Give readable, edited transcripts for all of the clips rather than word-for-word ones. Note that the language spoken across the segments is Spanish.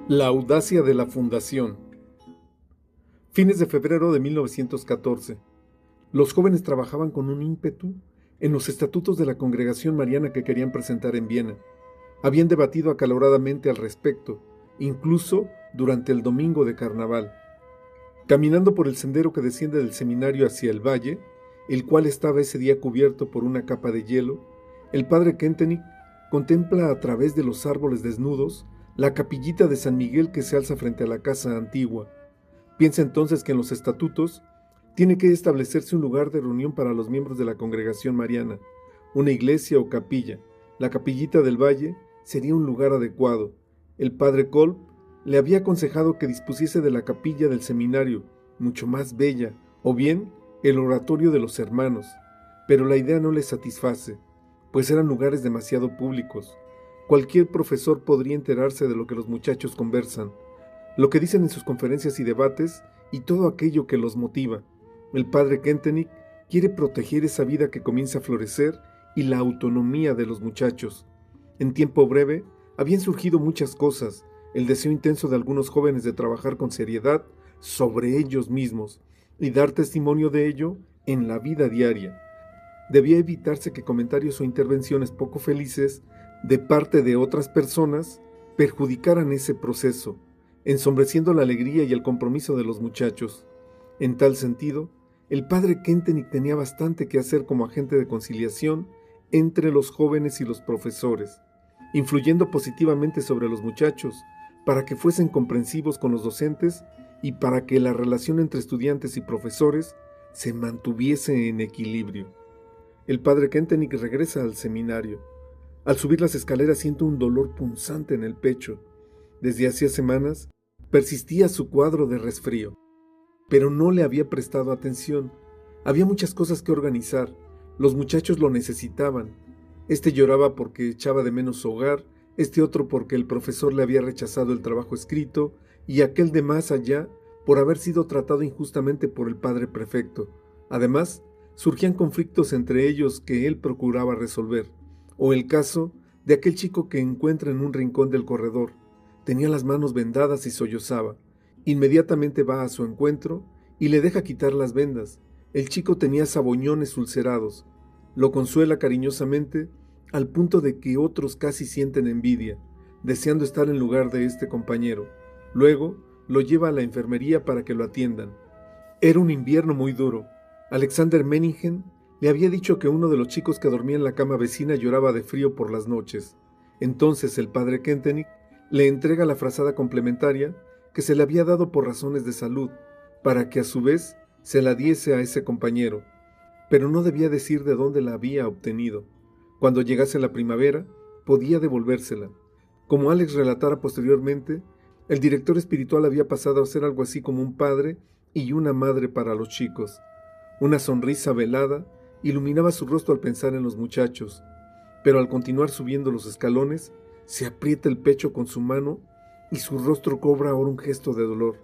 La audacia de la fundación. Fines de febrero de 1914. Los jóvenes trabajaban con un ímpetu en los estatutos de la congregación mariana que querían presentar en Viena. Habían debatido acaloradamente al respecto, incluso durante el domingo de carnaval. Caminando por el sendero que desciende del seminario hacia el valle, el cual estaba ese día cubierto por una capa de hielo, el padre Kentenich contempla a través de los árboles desnudos la capillita de San Miguel que se alza frente a la casa antigua. Piensa entonces que en los estatutos tiene que establecerse un lugar de reunión para los miembros de la congregación mariana, una iglesia o capilla. La capillita del valle sería un lugar adecuado. El padre Kolb le había aconsejado que dispusiese de la capilla del seminario, mucho más bella, o bien el oratorio de los hermanos, pero la idea no le satisface, pues eran lugares demasiado públicos. Cualquier profesor podría enterarse de lo que los muchachos conversan, lo que dicen en sus conferencias y debates y todo aquello que los motiva. El padre Kentenich quiere proteger esa vida que comienza a florecer y la autonomía de los muchachos. En tiempo breve habían surgido muchas cosas, el deseo intenso de algunos jóvenes de trabajar con seriedad sobre ellos mismos y dar testimonio de ello en la vida diaria. Debía evitarse que comentarios o intervenciones poco felices de parte de otras personas perjudicaran ese proceso, ensombreciendo la alegría y el compromiso de los muchachos. En tal sentido, el padre Kentenich tenía bastante que hacer como agente de conciliación entre los jóvenes y los profesores, influyendo positivamente sobre los muchachos para que fuesen comprensivos con los docentes y para que la relación entre estudiantes y profesores se mantuviese en equilibrio. El padre Kentenich regresa al seminario. Al subir las escaleras siente un dolor punzante en el pecho. Desde hacía semanas persistía su cuadro de resfrío, pero no le había prestado atención. Había muchas cosas que organizar. Los muchachos lo necesitaban. Este lloraba porque echaba de menos su hogar, este otro porque el profesor le había rechazado el trabajo escrito, y aquel de más allá por haber sido tratado injustamente por el padre prefecto. Además, surgían conflictos entre ellos que él procuraba resolver, o el caso de aquel chico que encuentra en un rincón del corredor. Tenía las manos vendadas y sollozaba. Inmediatamente va a su encuentro y le deja quitar las vendas. El chico tenía saboñones ulcerados. Lo consuela cariñosamente al punto de que otros casi sienten envidia, deseando estar en lugar de este compañero. Luego lo lleva a la enfermería para que lo atiendan. Era un invierno muy duro. Alexander Meningen le había dicho que uno de los chicos que dormía en la cama vecina lloraba de frío por las noches. Entonces el padre Kentenich le entrega la frazada complementaria que se le había dado por razones de salud, para que a su vez se la diese a ese compañero, pero no debía decir de dónde la había obtenido. Cuando llegase la primavera, podía devolvérsela. Como Alex relatara posteriormente, el director espiritual había pasado a ser algo así como un padre y una madre para los chicos. Una sonrisa velada iluminaba su rostro al pensar en los muchachos, pero al continuar subiendo los escalones, se aprieta el pecho con su mano y su rostro cobra ahora un gesto de dolor.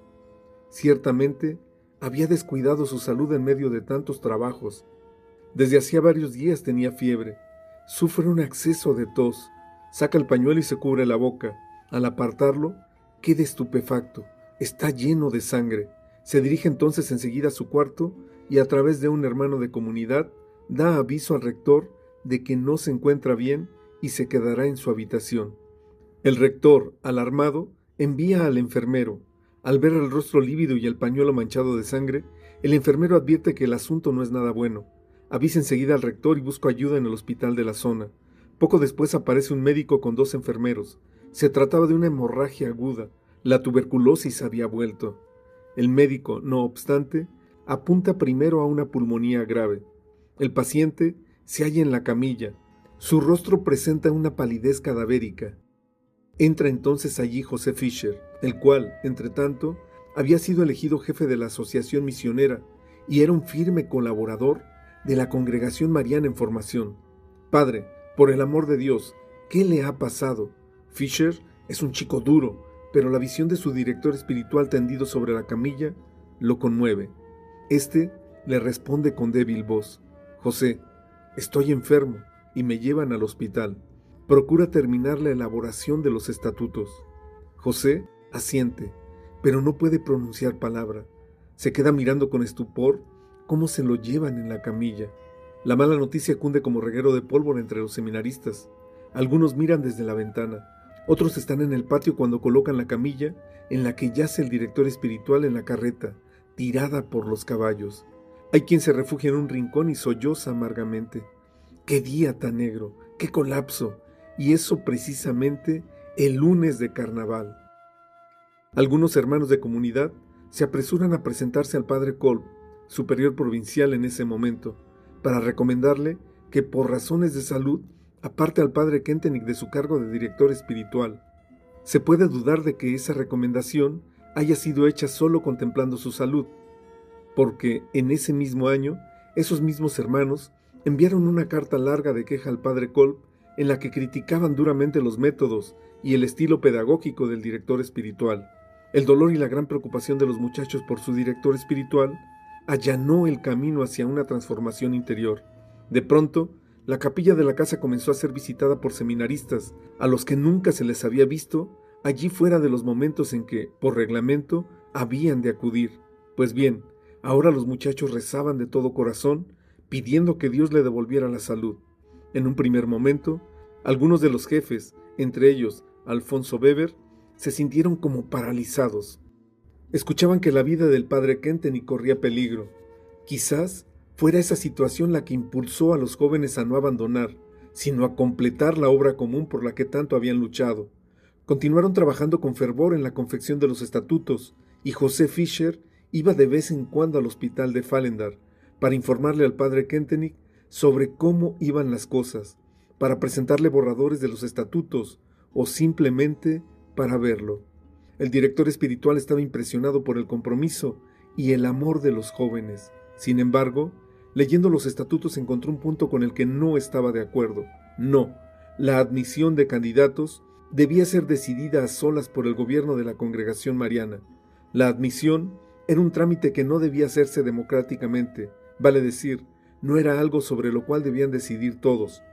Ciertamente, había descuidado su salud en medio de tantos trabajos. Desde hacía varios días tenía fiebre. Sufre un acceso de tos. Saca el pañuelo y se cubre la boca. Al apartarlo, queda estupefacto. Está lleno de sangre. Se dirige entonces enseguida a su cuarto y a través de un hermano de comunidad da aviso al rector de que no se encuentra bien y se quedará en su habitación. El rector, alarmado, envía al enfermero. Al ver el rostro lívido y el pañuelo manchado de sangre, el enfermero advierte que el asunto no es nada bueno. Avisa enseguida al rector y busca ayuda en el hospital de la zona. Poco después aparece un médico con 2 enfermeros. Se trataba de una hemorragia aguda. La tuberculosis había vuelto. El médico, no obstante, apunta primero a una pulmonía grave. El paciente se halla en la camilla. Su rostro presenta una palidez cadavérica. Entra entonces allí José Fischer, el cual, entre tanto, había sido elegido jefe de la asociación misionera y era un firme colaborador de la congregación mariana en formación. Padre, por el amor de Dios, ¿qué le ha pasado? Fischer es un chico duro, pero la visión de su director espiritual tendido sobre la camilla lo conmueve. Este le responde con débil voz: José, estoy enfermo y me llevan al hospital. Procura terminar la elaboración de los estatutos. José Asiente, pero no puede pronunciar palabra. Se queda mirando con estupor cómo se lo llevan en la camilla. La mala noticia cunde como reguero de pólvora entre los seminaristas. Algunos miran desde la ventana. Otros están en el patio cuando colocan la camilla en la que yace el director espiritual en la carreta, tirada por los caballos. Hay quien se refugia en un rincón y solloza amargamente. ¡Qué día tan negro! ¡Qué colapso! Y eso precisamente el lunes de carnaval. Algunos hermanos de comunidad se apresuran a presentarse al padre Kolb, superior provincial en ese momento, para recomendarle que por razones de salud aparte al padre Kentenich de su cargo de director espiritual. Se puede dudar de que esa recomendación haya sido hecha solo contemplando su salud, porque en ese mismo año, esos mismos hermanos enviaron una carta larga de queja al padre Kolb en la que criticaban duramente los métodos y el estilo pedagógico del director espiritual. El dolor y la gran preocupación de los muchachos por su director espiritual allanó el camino hacia una transformación interior. De pronto, la capilla de la casa comenzó a ser visitada por seminaristas, a los que nunca se les había visto allí fuera de los momentos en que, por reglamento, habían de acudir. Pues bien, ahora los muchachos rezaban de todo corazón, pidiendo que Dios le devolviera la salud. En un primer momento, algunos de los jefes, entre ellos Alfonso Weber, se sintieron como paralizados. Escuchaban que la vida del padre Kentenich corría peligro. Quizás fuera esa situación la que impulsó a los jóvenes a no abandonar, sino a completar la obra común por la que tanto habían luchado. Continuaron trabajando con fervor en la confección de los estatutos, y José Fischer iba de vez en cuando al hospital de Fallendar para informarle al padre Kentenich sobre cómo iban las cosas, para presentarle borradores de los estatutos o simplemente para verlo. El director espiritual estaba impresionado por el compromiso y el amor de los jóvenes. Sin embargo, leyendo los estatutos encontró un punto con el que no estaba de acuerdo. No, la admisión de candidatos debía ser decidida a solas por el gobierno de la Congregación Mariana. La admisión era un trámite que no debía hacerse democráticamente, vale decir, no era algo sobre lo cual debían decidir todos.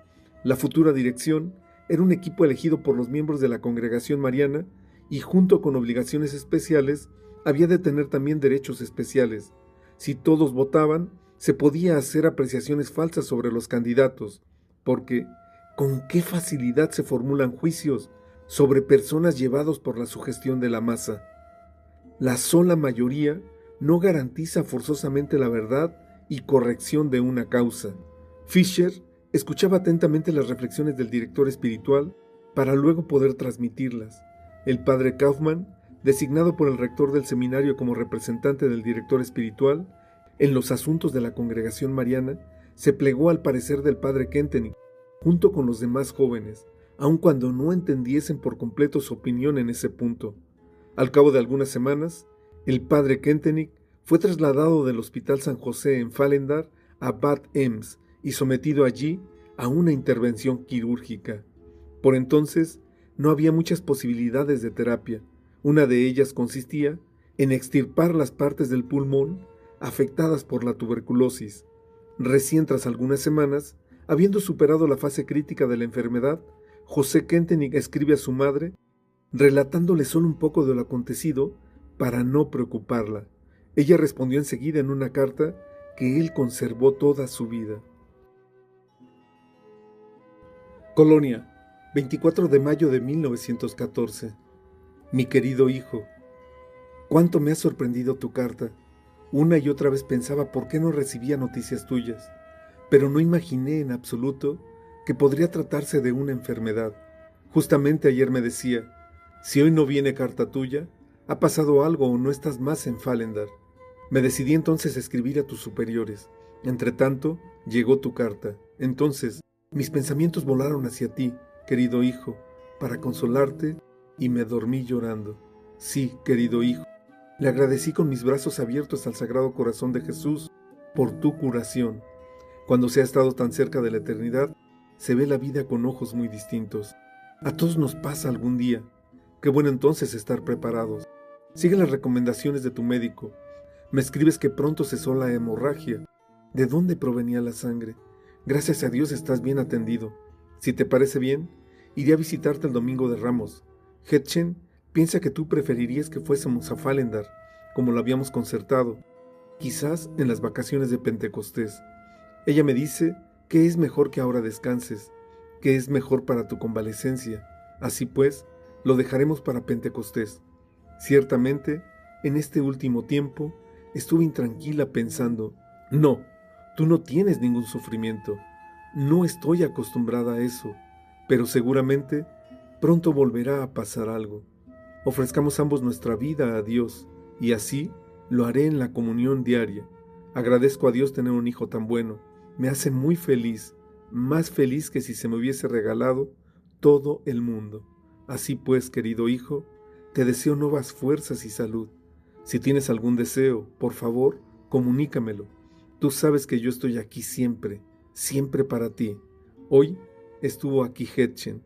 La futura dirección era un equipo elegido por los miembros de la Congregación Mariana y junto con obligaciones especiales había de tener también derechos especiales. Si todos votaban, se podía hacer apreciaciones falsas sobre los candidatos, porque con qué facilidad se formulan juicios sobre personas llevados por la sugestión de la masa. La sola mayoría no garantiza forzosamente la verdad y corrección de una causa. Fischer escuchaba atentamente las reflexiones del director espiritual para luego poder transmitirlas. El padre Kaufmann, designado por el rector del seminario como representante del director espiritual en los asuntos de la Congregación Mariana, se plegó al parecer del padre Kentenich, junto con los demás jóvenes, aun cuando no entendiesen por completo su opinión en ese punto. Al cabo de algunas semanas, el padre Kentenich fue trasladado del Hospital San José en Fallendar a Bad Ems y sometido allí a una intervención quirúrgica. Por entonces, no había muchas posibilidades de terapia. Una de ellas consistía en extirpar las partes del pulmón afectadas por la tuberculosis. Recién tras algunas semanas, habiendo superado la fase crítica de la enfermedad, José Kentenich escribe a su madre, relatándole solo un poco de lo acontecido para no preocuparla. Ella respondió enseguida en una carta que él conservó toda su vida. Colonia, 24 de mayo de 1914. Mi querido hijo, cuánto me ha sorprendido tu carta. Una y otra vez pensaba por qué no recibía noticias tuyas, pero no imaginé en absoluto que podría tratarse de una enfermedad. Justamente ayer me decía, si hoy no viene carta tuya, ha pasado algo o no estás más en Fallendar. Me decidí entonces a escribir a tus superiores. Entretanto, llegó tu carta. Entonces, mis pensamientos volaron hacia ti, querido hijo, para consolarte, y me dormí llorando. Sí, querido hijo, le agradecí con mis brazos abiertos al Sagrado Corazón de Jesús por tu curación. Cuando se ha estado tan cerca de la eternidad, se ve la vida con ojos muy distintos. A todos nos pasa algún día. Qué bueno entonces estar preparados. Sigue las recomendaciones de tu médico. Me escribes que pronto cesó la hemorragia. ¿De dónde provenía la sangre? Gracias a Dios estás bien atendido. Si te parece bien, iré a visitarte el domingo de Ramos. Hetchen piensa que tú preferirías que fuésemos a Falendar, como lo habíamos concertado, quizás en las vacaciones de Pentecostés. Ella me dice que es mejor que ahora descanses, que es mejor para tu convalecencia. Así pues, lo dejaremos para Pentecostés. Ciertamente, en este último tiempo, estuve intranquila pensando, no, tú no tienes ningún sufrimiento. No estoy acostumbrada a eso, pero seguramente pronto volverá a pasar algo. Ofrezcamos ambos nuestra vida a Dios, y así lo haré en la comunión diaria. Agradezco a Dios tener un hijo tan bueno. Me hace muy feliz, más feliz que si se me hubiese regalado todo el mundo. Así pues, querido hijo, te deseo nuevas fuerzas y salud. Si tienes algún deseo, por favor, comunícamelo. Tú sabes que yo estoy aquí siempre, siempre para ti. Hoy estuvo aquí Hetchen.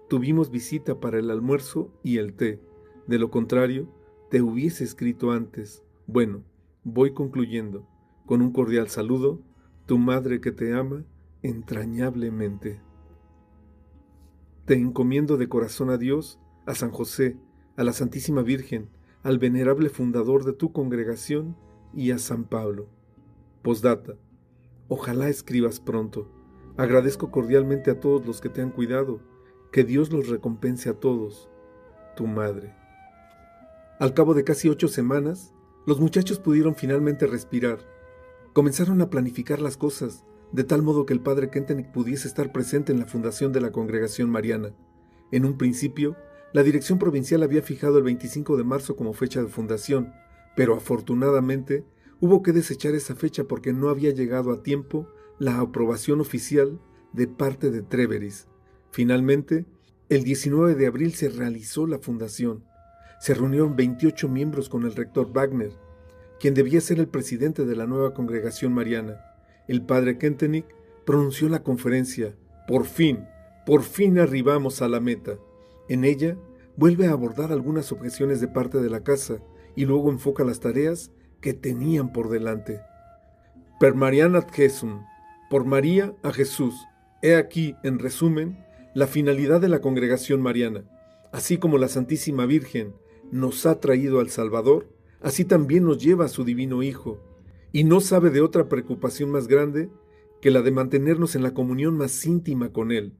Tuvimos visita para el almuerzo y el té. De lo contrario, te hubiese escrito antes. Bueno, voy concluyendo. Con un cordial saludo, tu madre que te ama entrañablemente. Te encomiendo de corazón a Dios, a San José, a la Santísima Virgen, al venerable fundador de tu congregación y a San Pablo. Postdata. Ojalá escribas pronto. Agradezco cordialmente a todos los que te han cuidado. Que Dios los recompense a todos. Tu madre. Al cabo de casi 8 semanas, los muchachos pudieron finalmente respirar. Comenzaron a planificar las cosas, de tal modo que el padre Kentenich pudiese estar presente en la fundación de la Congregación Mariana. En un principio, la dirección provincial había fijado el 25 de marzo como fecha de fundación, pero afortunadamente hubo que desechar esa fecha porque no había llegado a tiempo la aprobación oficial de parte de Treveris. Finalmente, el 19 de abril se realizó la fundación. Se reunieron 28 miembros con el rector Wagner, quien debía ser el presidente de la nueva congregación mariana. El padre Kentenich pronunció la conferencia. Por fin arribamos a la meta. En ella, vuelve a abordar algunas objeciones de parte de la casa y luego enfoca las tareas que tenían por delante. Per Mariam ad Jesum, por María a Jesús. He aquí, en resumen, la finalidad de la congregación mariana. Así como la Santísima Virgen nos ha traído al Salvador, así también nos lleva a su divino Hijo, y no sabe de otra preocupación más grande que la de mantenernos en la comunión más íntima con Él.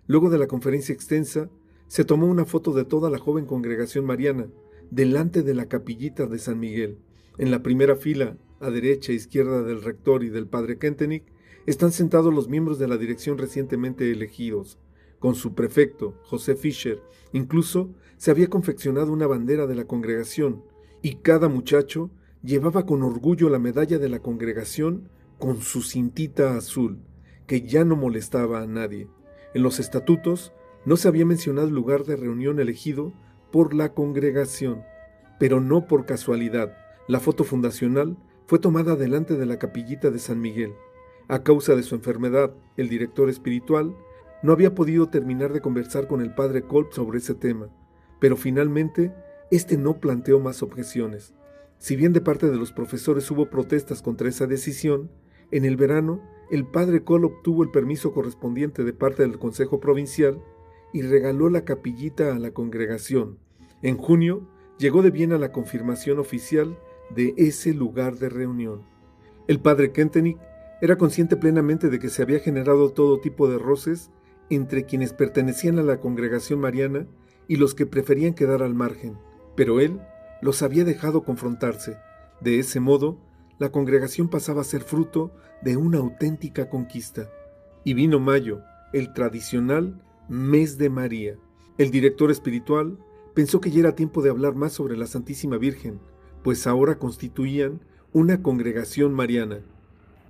Luego de la conferencia extensa, se tomó una foto de toda la joven congregación mariana, delante de la capillita de San Miguel. En la primera fila, a derecha e izquierda del rector y del padre Kentenich, están sentados los miembros de la dirección recientemente elegidos. Con su prefecto, José Fischer, incluso se había confeccionado una bandera de la congregación, y cada muchacho llevaba con orgullo la medalla de la congregación con su cintita azul, que ya no molestaba a nadie. En los estatutos no se había mencionado el lugar de reunión elegido por la congregación, pero no por casualidad. La foto fundacional fue tomada delante de la capillita de San Miguel. A causa de su enfermedad, el director espiritual no había podido terminar de conversar con el padre Kolb sobre ese tema, pero finalmente este no planteó más objeciones. Si bien de parte de los profesores hubo protestas contra esa decisión, en el verano el padre Kolb obtuvo el permiso correspondiente de parte del Consejo Provincial y regaló la capillita a la congregación. En junio llegó de Viena la confirmación oficial de ese lugar de reunión. El padre Kentenich era consciente plenamente de que se había generado todo tipo de roces entre quienes pertenecían a la congregación mariana y los que preferían quedar al margen, pero él los había dejado confrontarse. De ese modo, la congregación pasaba a ser fruto de una auténtica conquista. Y vino mayo, el tradicional mes de María. El director espiritual pensó que ya era tiempo de hablar más sobre la Santísima Virgen, pues ahora constituían una congregación mariana.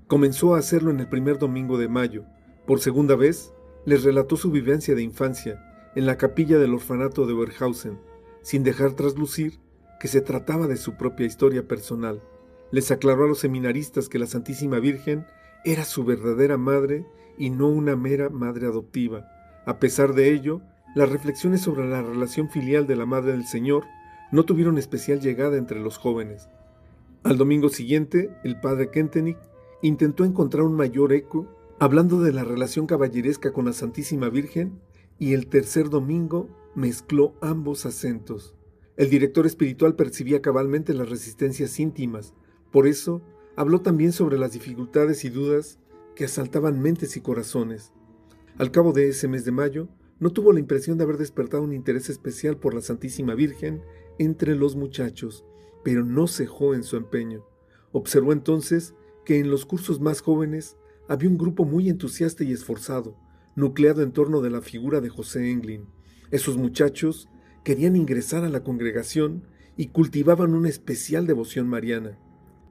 Comenzó a hacerlo en el primer domingo de mayo. Por segunda vez, les relató su vivencia de infancia en la capilla del orfanato de Oberhausen, sin dejar traslucir que se trataba de su propia historia personal. Les aclaró a los seminaristas que la Santísima Virgen era su verdadera madre y no una mera madre adoptiva. A pesar de ello, las reflexiones sobre la relación filial de la Madre del Señor no tuvieron especial llegada entre los jóvenes. Al domingo siguiente, el padre Kentenich intentó encontrar un mayor eco, hablando de la relación caballeresca con la Santísima Virgen, y el tercer domingo mezcló ambos acentos. El director espiritual percibía cabalmente las resistencias íntimas, por eso habló también sobre las dificultades y dudas que asaltaban mentes y corazones. Al cabo de ese mes de mayo, no tuvo la impresión de haber despertado un interés especial por la Santísima Virgen entre los muchachos, pero no cejó en su empeño. Observó entonces que en los cursos más jóvenes había un grupo muy entusiasta y esforzado, nucleado en torno de la figura de José Englyn. Esos muchachos querían ingresar a la congregación y cultivaban una especial devoción mariana.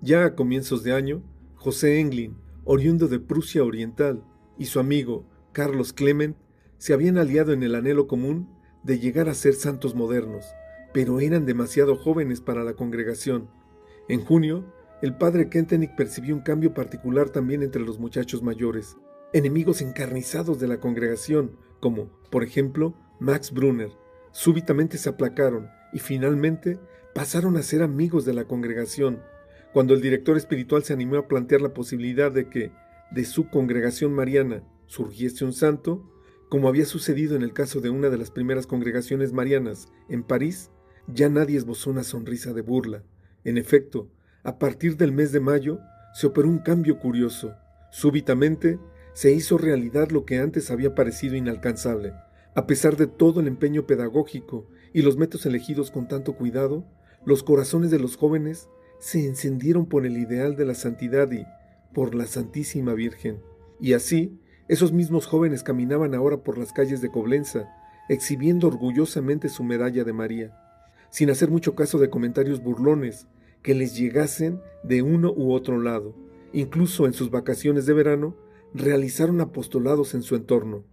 Ya a comienzos de año, José Englyn, oriundo de Prusia Oriental, y su amigo Carlos Clement se habían aliado en el anhelo común de llegar a ser santos modernos, pero eran demasiado jóvenes para la congregación. En junio, el padre Kentenich percibió un cambio particular también entre los muchachos mayores, enemigos encarnizados de la congregación, como, por ejemplo, Max Brunner. Súbitamente se aplacaron y finalmente pasaron a ser amigos de la congregación. Cuando el director espiritual se animó a plantear la posibilidad de que de su congregación mariana surgiese un santo, como había sucedido en el caso de una de las primeras congregaciones marianas en París, ya nadie esbozó una sonrisa de burla. En efecto, a partir del mes de mayo se operó un cambio curioso. Súbitamente se hizo realidad lo que antes había parecido inalcanzable. A pesar de todo el empeño pedagógico y los métodos elegidos con tanto cuidado, los corazones de los jóvenes se encendieron por el ideal de la santidad y por la Santísima Virgen. Y así, esos mismos jóvenes caminaban ahora por las calles de Coblenza, exhibiendo orgullosamente su medalla de María, sin hacer mucho caso de comentarios burlones que les llegasen de uno u otro lado. Incluso en sus vacaciones de verano, realizaron apostolados en su entorno.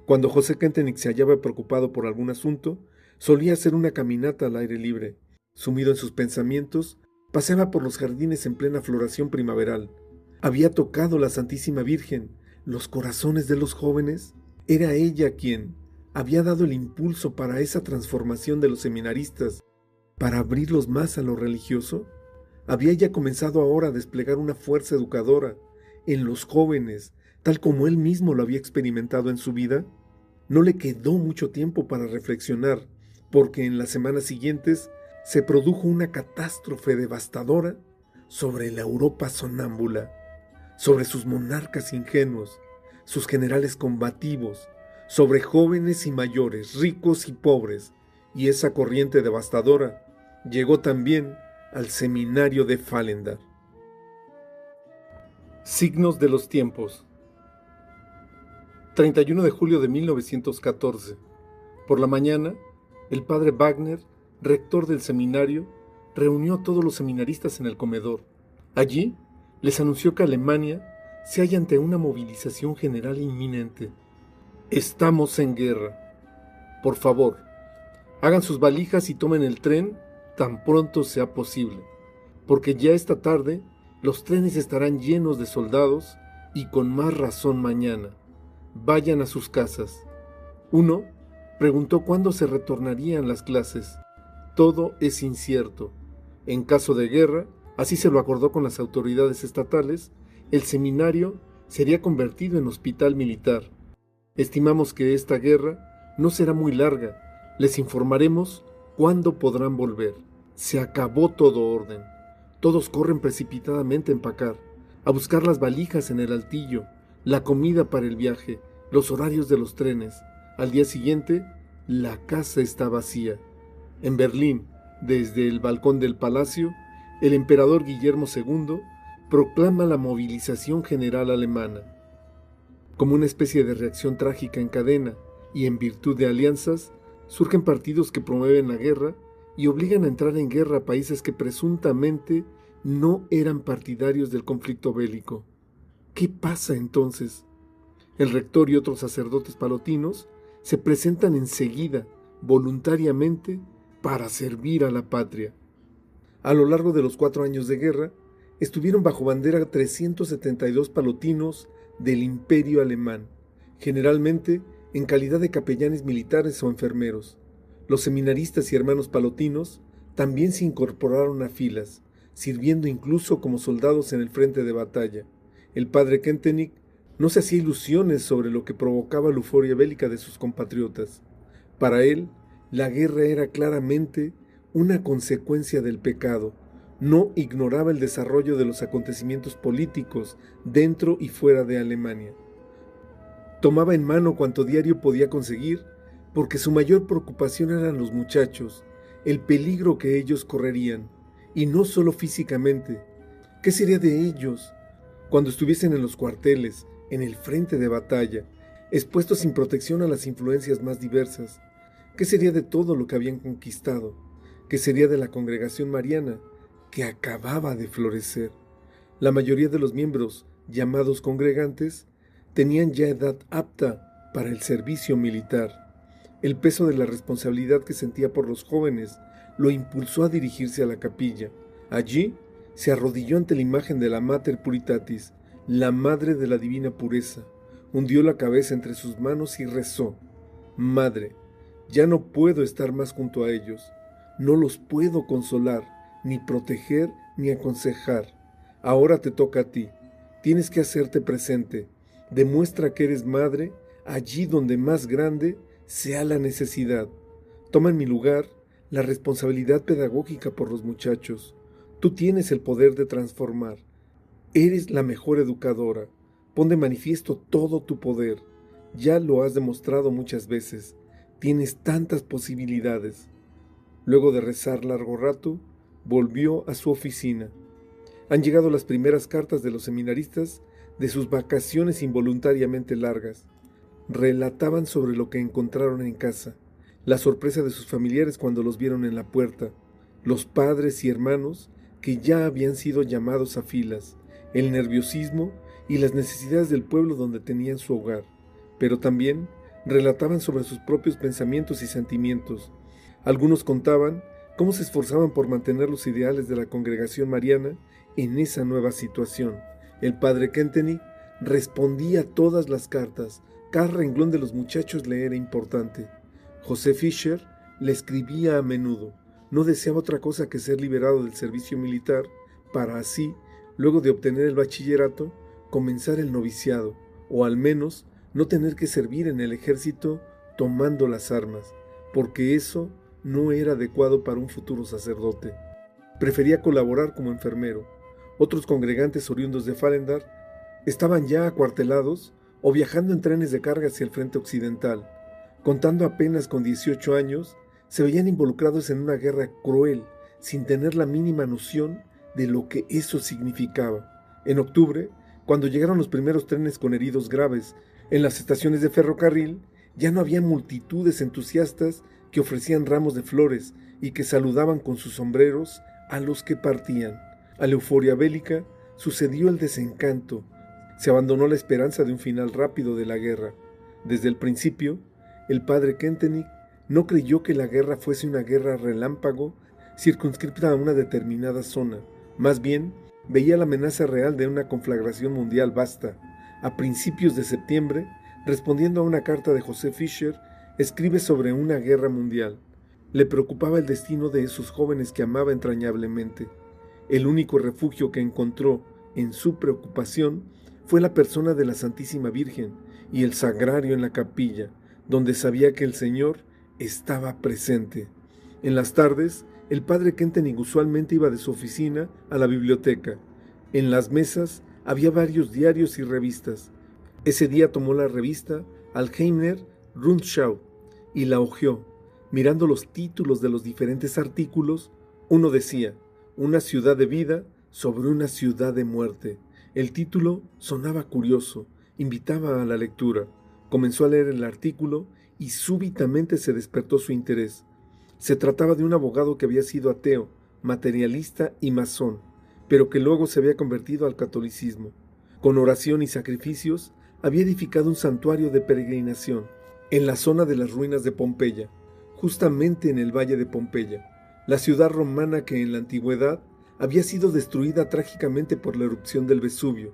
Cuando José Kentenich se hallaba preocupado por algún asunto, solía hacer una caminata al aire libre. Sumido en sus pensamientos, paseaba por los jardines en plena floración primaveral. Había tocado la Santísima Virgen los corazones de los jóvenes. Era ella quien había dado el impulso para esa transformación de los seminaristas, para abrirlos más a lo religioso. Había ella comenzado ahora a desplegar una fuerza educadora en los jóvenes, tal como él mismo lo había experimentado en su vida. No le quedó mucho tiempo para reflexionar, porque en las semanas siguientes se produjo una catástrofe devastadora sobre la Europa sonámbula, sobre sus monarcas ingenuos, sus generales combativos, sobre jóvenes y mayores, ricos y pobres, y esa corriente devastadora llegó también al seminario de Fallendar. Signos de los tiempos. 31 de julio de 1914. Por la mañana, el padre Wagner, rector del seminario, reunió a todos los seminaristas en el comedor. Allí les anunció que Alemania se halla ante una movilización general inminente. Estamos en guerra. Por favor, hagan sus valijas y tomen el tren tan pronto sea posible, porque ya esta tarde los trenes estarán llenos de soldados y con más razón mañana. Vayan a sus casas. Uno preguntó cuándo se retornarían las clases. Todo es incierto. En caso de guerra, así se lo acordó con las autoridades estatales, el seminario sería convertido en hospital militar. Estimamos que esta guerra no será muy larga. Les informaremos cuándo podrán volver. Se acabó todo orden. Todos corren precipitadamente a empacar, a buscar las valijas en el altillo, la comida para el viaje, los horarios de los trenes. Al día siguiente, la casa está vacía. En Berlín, desde el balcón del palacio, el emperador Guillermo II proclama la movilización general alemana. Como una especie de reacción trágica en cadena y en virtud de alianzas, surgen partidos que promueven la guerra y obligan a entrar en guerra a países que presuntamente no eran partidarios del conflicto bélico. ¿Qué pasa entonces? El rector y otros sacerdotes palotinos se presentan enseguida, voluntariamente, para servir a la patria. A lo largo de los 4 años de guerra, estuvieron bajo bandera 372 palotinos del Imperio Alemán, generalmente en calidad de capellanes militares o enfermeros. Los seminaristas y hermanos palotinos también se incorporaron a filas, sirviendo incluso como soldados en el frente de batalla. El padre Kentenich no se hacía ilusiones sobre lo que provocaba la euforia bélica de sus compatriotas. Para él, la guerra era claramente una consecuencia del pecado. No ignoraba el desarrollo de los acontecimientos políticos dentro y fuera de Alemania. Tomaba en mano cuanto diario podía conseguir, porque su mayor preocupación eran los muchachos, el peligro que ellos correrían, y no solo físicamente. ¿Qué sería de ellos cuando estuviesen en los cuarteles, en el frente de batalla, expuestos sin protección a las influencias más diversas? ¿Qué sería de todo lo que habían conquistado? ¿Qué sería de la congregación mariana, que acababa de florecer? La mayoría de los miembros, llamados congregantes, tenían ya edad apta para el servicio militar. El peso de la responsabilidad que sentía por los jóvenes lo impulsó a dirigirse a la capilla. Allí se arrodilló ante la imagen de la Mater Puritatis, la Madre de la Divina Pureza, hundió la cabeza entre sus manos y rezó: Madre, ya no puedo estar más junto a ellos, no los puedo consolar, ni proteger, ni aconsejar. Ahora te toca a ti, tienes que hacerte presente, demuestra que eres madre allí donde más grande sea la necesidad. Toma en mi lugar la responsabilidad pedagógica por los muchachos. Tú tienes el poder de transformar. Eres la mejor educadora. Pon de manifiesto todo tu poder. Ya lo has demostrado muchas veces. Tienes tantas posibilidades. Luego de rezar largo rato, volvió a su oficina. Han llegado las primeras cartas de los seminaristas de sus vacaciones involuntariamente largas. Relataban sobre lo que encontraron en casa, la sorpresa de sus familiares cuando los vieron en la puerta, los padres y hermanos que ya habían sido llamados a filas, el nerviosismo y las necesidades del pueblo donde tenían su hogar, pero también relataban sobre sus propios pensamientos y sentimientos. Algunos contaban cómo se esforzaban por mantener los ideales de la congregación mariana en esa nueva situación. El padre Kentenich respondía a todas las cartas. Cada renglón de los muchachos le era importante. José Fischer le escribía a menudo. No deseaba otra cosa que ser liberado del servicio militar para así, luego de obtener el bachillerato, comenzar el noviciado, o al menos no tener que servir en el ejército tomando las armas, porque eso no era adecuado para un futuro sacerdote. Prefería colaborar como enfermero. Otros congregantes oriundos de Fallendar estaban ya acuartelados o viajando en trenes de carga hacia el frente occidental. Contando apenas con 18 años, se veían involucrados en una guerra cruel, sin tener la mínima noción de lo que eso significaba. En octubre, cuando llegaron los primeros trenes con heridos graves en las estaciones de ferrocarril, ya no había multitudes entusiastas que ofrecían ramos de flores y que saludaban con sus sombreros a los que partían. A la euforia bélica sucedió el desencanto. Se abandonó la esperanza de un final rápido de la guerra. Desde el principio, el padre Kentenich no creyó que la guerra fuese una guerra relámpago circunscripta a una determinada zona. Más bien, veía la amenaza real de una conflagración mundial vasta. A principios de septiembre, respondiendo a una carta de José Fischer, escribe sobre una guerra mundial. Le preocupaba el destino de esos jóvenes que amaba entrañablemente. El único refugio que encontró en su preocupación fue la persona de la Santísima Virgen y el sagrario en la capilla, donde sabía que el Señor estaba presente. En las tardes, el padre Kentenich usualmente iba de su oficina a la biblioteca. En las mesas había varios diarios y revistas. Ese día tomó la revista Allgemeine Rundschau y la hojeó. Mirando los títulos de los diferentes artículos, uno decía: Una ciudad de vida sobre una ciudad de muerte. El título sonaba curioso, invitaba a la lectura. Comenzó a leer el artículo y súbitamente se despertó su interés. Se trataba de un abogado que había sido ateo, materialista y masón, pero que luego se había convertido al catolicismo. Con oración y sacrificios, había edificado un santuario de peregrinación en la zona de las ruinas de Pompeya, justamente en el valle de Pompeya, la ciudad romana que en la antigüedad había sido destruida trágicamente por la erupción del Vesubio,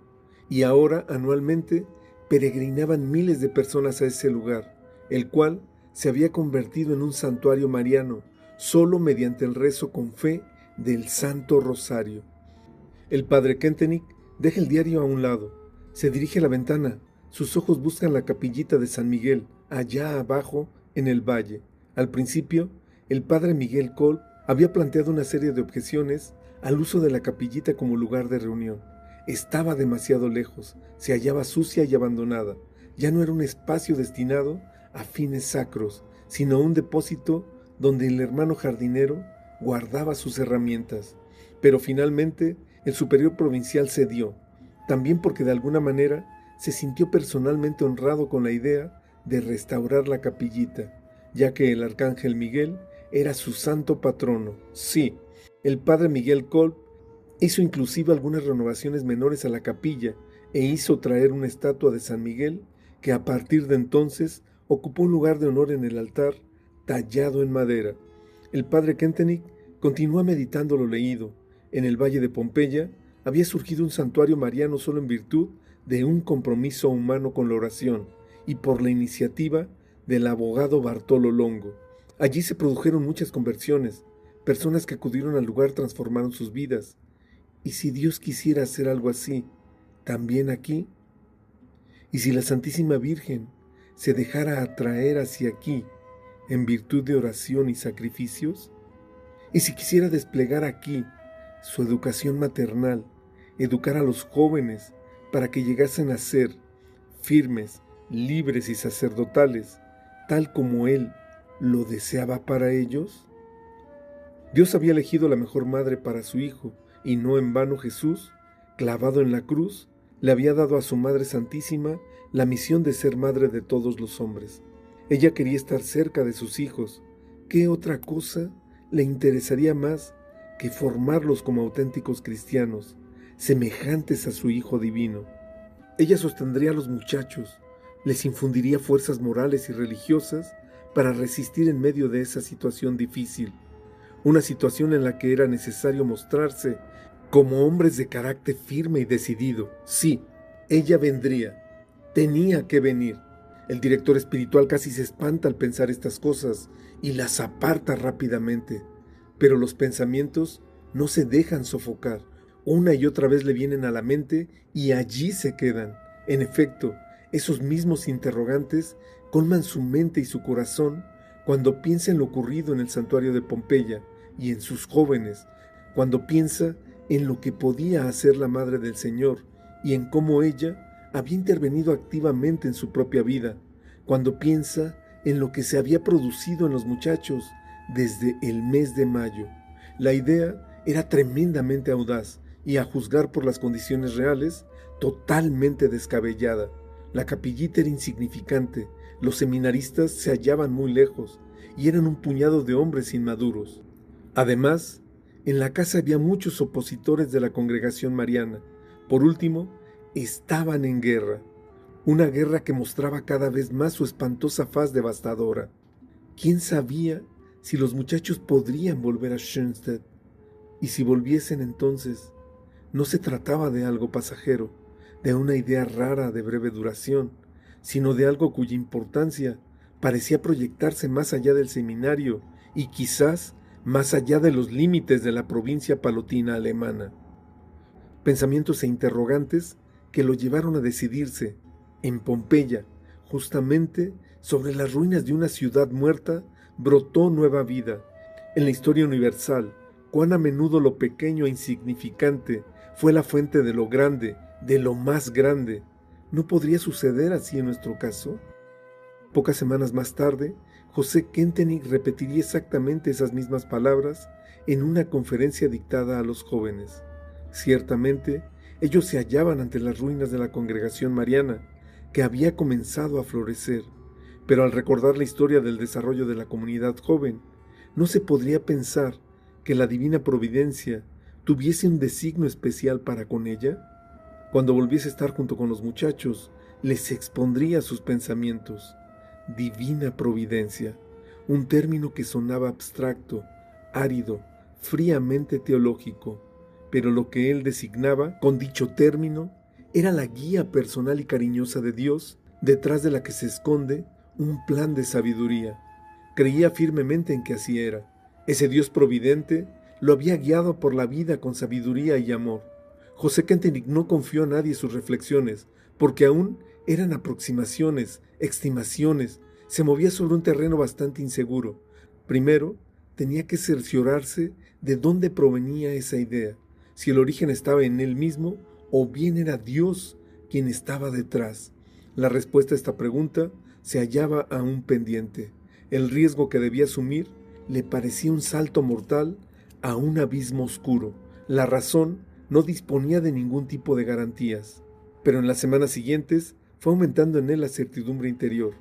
y ahora anualmente peregrinaban miles de personas a ese lugar, el cual se había convertido en un santuario mariano, solo mediante el rezo con fe del Santo Rosario. El padre Kentenich deja el diario a un lado, se dirige a la ventana, sus ojos buscan la capillita de San Miguel, allá abajo en el valle. Al principio, el padre Miguel Kolb Había planteado una serie de objeciones al uso de la capillita como lugar de reunión. Estaba demasiado lejos, se hallaba sucia y abandonada. Ya no era un espacio destinado a fines sacros, sino un depósito donde el hermano jardinero guardaba sus herramientas. Pero finalmente el superior provincial cedió, también porque de alguna manera se sintió personalmente honrado con la idea de restaurar la capillita, ya que el arcángel Miguel era su santo patrono. Sí, el padre Miguel Kolb hizo inclusive algunas renovaciones menores a la capilla e hizo traer una estatua de San Miguel que a partir de entonces ocupó un lugar de honor en el altar tallado en madera. El padre Kentenich continúa meditando lo leído. En el valle de Pompeya había surgido un santuario mariano solo en virtud de un compromiso humano con la oración y por la iniciativa del abogado Bartolo Longo. Allí se produjeron muchas conversiones. Personas que acudieron al lugar transformaron sus vidas. ¿Y si Dios quisiera hacer algo así, también aquí? ¿Y si la Santísima Virgen se dejara atraer hacia aquí en virtud de oración y sacrificios? ¿Y si quisiera desplegar aquí su educación maternal, educar a los jóvenes para que llegasen a ser firmes, libres y sacerdotales, tal como Él lo deseaba para ellos? Dios había elegido la mejor madre para su hijo, y no en vano Jesús, clavado en la cruz, le había dado a su Madre Santísima la misión de ser madre de todos los hombres. Ella quería estar cerca de sus hijos. ¿Qué otra cosa le interesaría más que formarlos como auténticos cristianos, semejantes a su Hijo Divino? Ella sostendría a los muchachos, les infundiría fuerzas morales y religiosas para resistir en medio de esa situación difícil, una situación en la que era necesario mostrarse como hombres de carácter firme y decidido. Sí, ella vendría, tenía que venir. El director espiritual casi se espanta al pensar estas cosas y las aparta rápidamente, pero los pensamientos no se dejan sofocar. Una y otra vez le vienen a la mente y allí se quedan. En efecto, esos mismos interrogantes colman su mente y su corazón cuando piensa en lo ocurrido en el santuario de Pompeya y en sus jóvenes, cuando piensa en lo que podía hacer la Madre del Señor y en cómo ella había intervenido activamente en su propia vida, cuando piensa en lo que se había producido en los muchachos desde el mes de mayo. La idea era tremendamente audaz y, a juzgar por las condiciones reales, totalmente descabellada. La capillita era insignificante, los seminaristas se hallaban muy lejos y eran un puñado de hombres inmaduros. Además, en la casa había muchos opositores de la congregación mariana. Por último, estaban en guerra, una guerra que mostraba cada vez más su espantosa faz devastadora. ¿Quién sabía si los muchachos podrían volver a Schönstedt? Y si volviesen entonces, no se trataba de algo pasajero, de una idea rara de breve duración, sino de algo cuya importancia parecía proyectarse más allá del seminario y quizás más allá de los límites de la provincia palatina alemana. Pensamientos e interrogantes que lo llevaron a decidirse, en Pompeya, justamente sobre las ruinas de una ciudad muerta, brotó nueva vida. En la historia universal, cuán a menudo lo pequeño e insignificante fue la fuente de lo grande, de lo más grande. ¿No podría suceder así en nuestro caso? Pocas semanas más tarde, José Kentenich repetiría exactamente esas mismas palabras en una conferencia dictada a los jóvenes. Ciertamente, ellos se hallaban ante las ruinas de la congregación mariana, que había comenzado a florecer, pero al recordar la historia del desarrollo de la comunidad joven, ¿no se podría pensar que la divina providencia tuviese un designio especial para con ella? Cuando volviese a estar junto con los muchachos, les expondría sus pensamientos. Divina providencia, un término que sonaba abstracto, árido, fríamente teológico, pero lo que él designaba con dicho término era la guía personal y cariñosa de Dios, detrás de la que se esconde un plan de sabiduría. Creía firmemente en que así era. Ese Dios providente lo había guiado por la vida con sabiduría y amor. José Kentenich no confió a nadie sus reflexiones, porque aún eran aproximaciones, estimaciones, se movía sobre un terreno bastante inseguro. Primero, tenía que cerciorarse de dónde provenía esa idea, si el origen estaba en él mismo o bien era Dios quien estaba detrás. La respuesta a esta pregunta se hallaba aún pendiente. El riesgo que debía asumir le parecía un salto mortal a un abismo oscuro. La razón no disponía de ningún tipo de garantías. Pero en las semanas siguientes fue aumentando en él la certidumbre interior.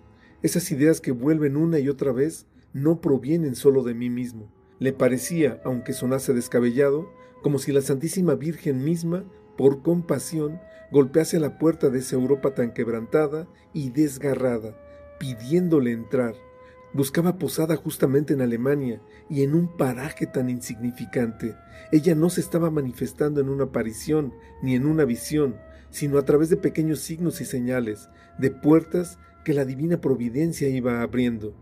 Esas ideas que vuelven una y otra vez no provienen solo de mí mismo. Le parecía, aunque sonase descabellado, como si la Santísima Virgen misma, por compasión, golpease la puerta de esa Europa tan quebrantada y desgarrada, pidiéndole entrar. Buscaba posada justamente en Alemania y en un paraje tan insignificante. Ella no se estaba manifestando en una aparición ni en una visión, sino a través de pequeños signos y señales, de puertas que la divina providencia iba abriendo.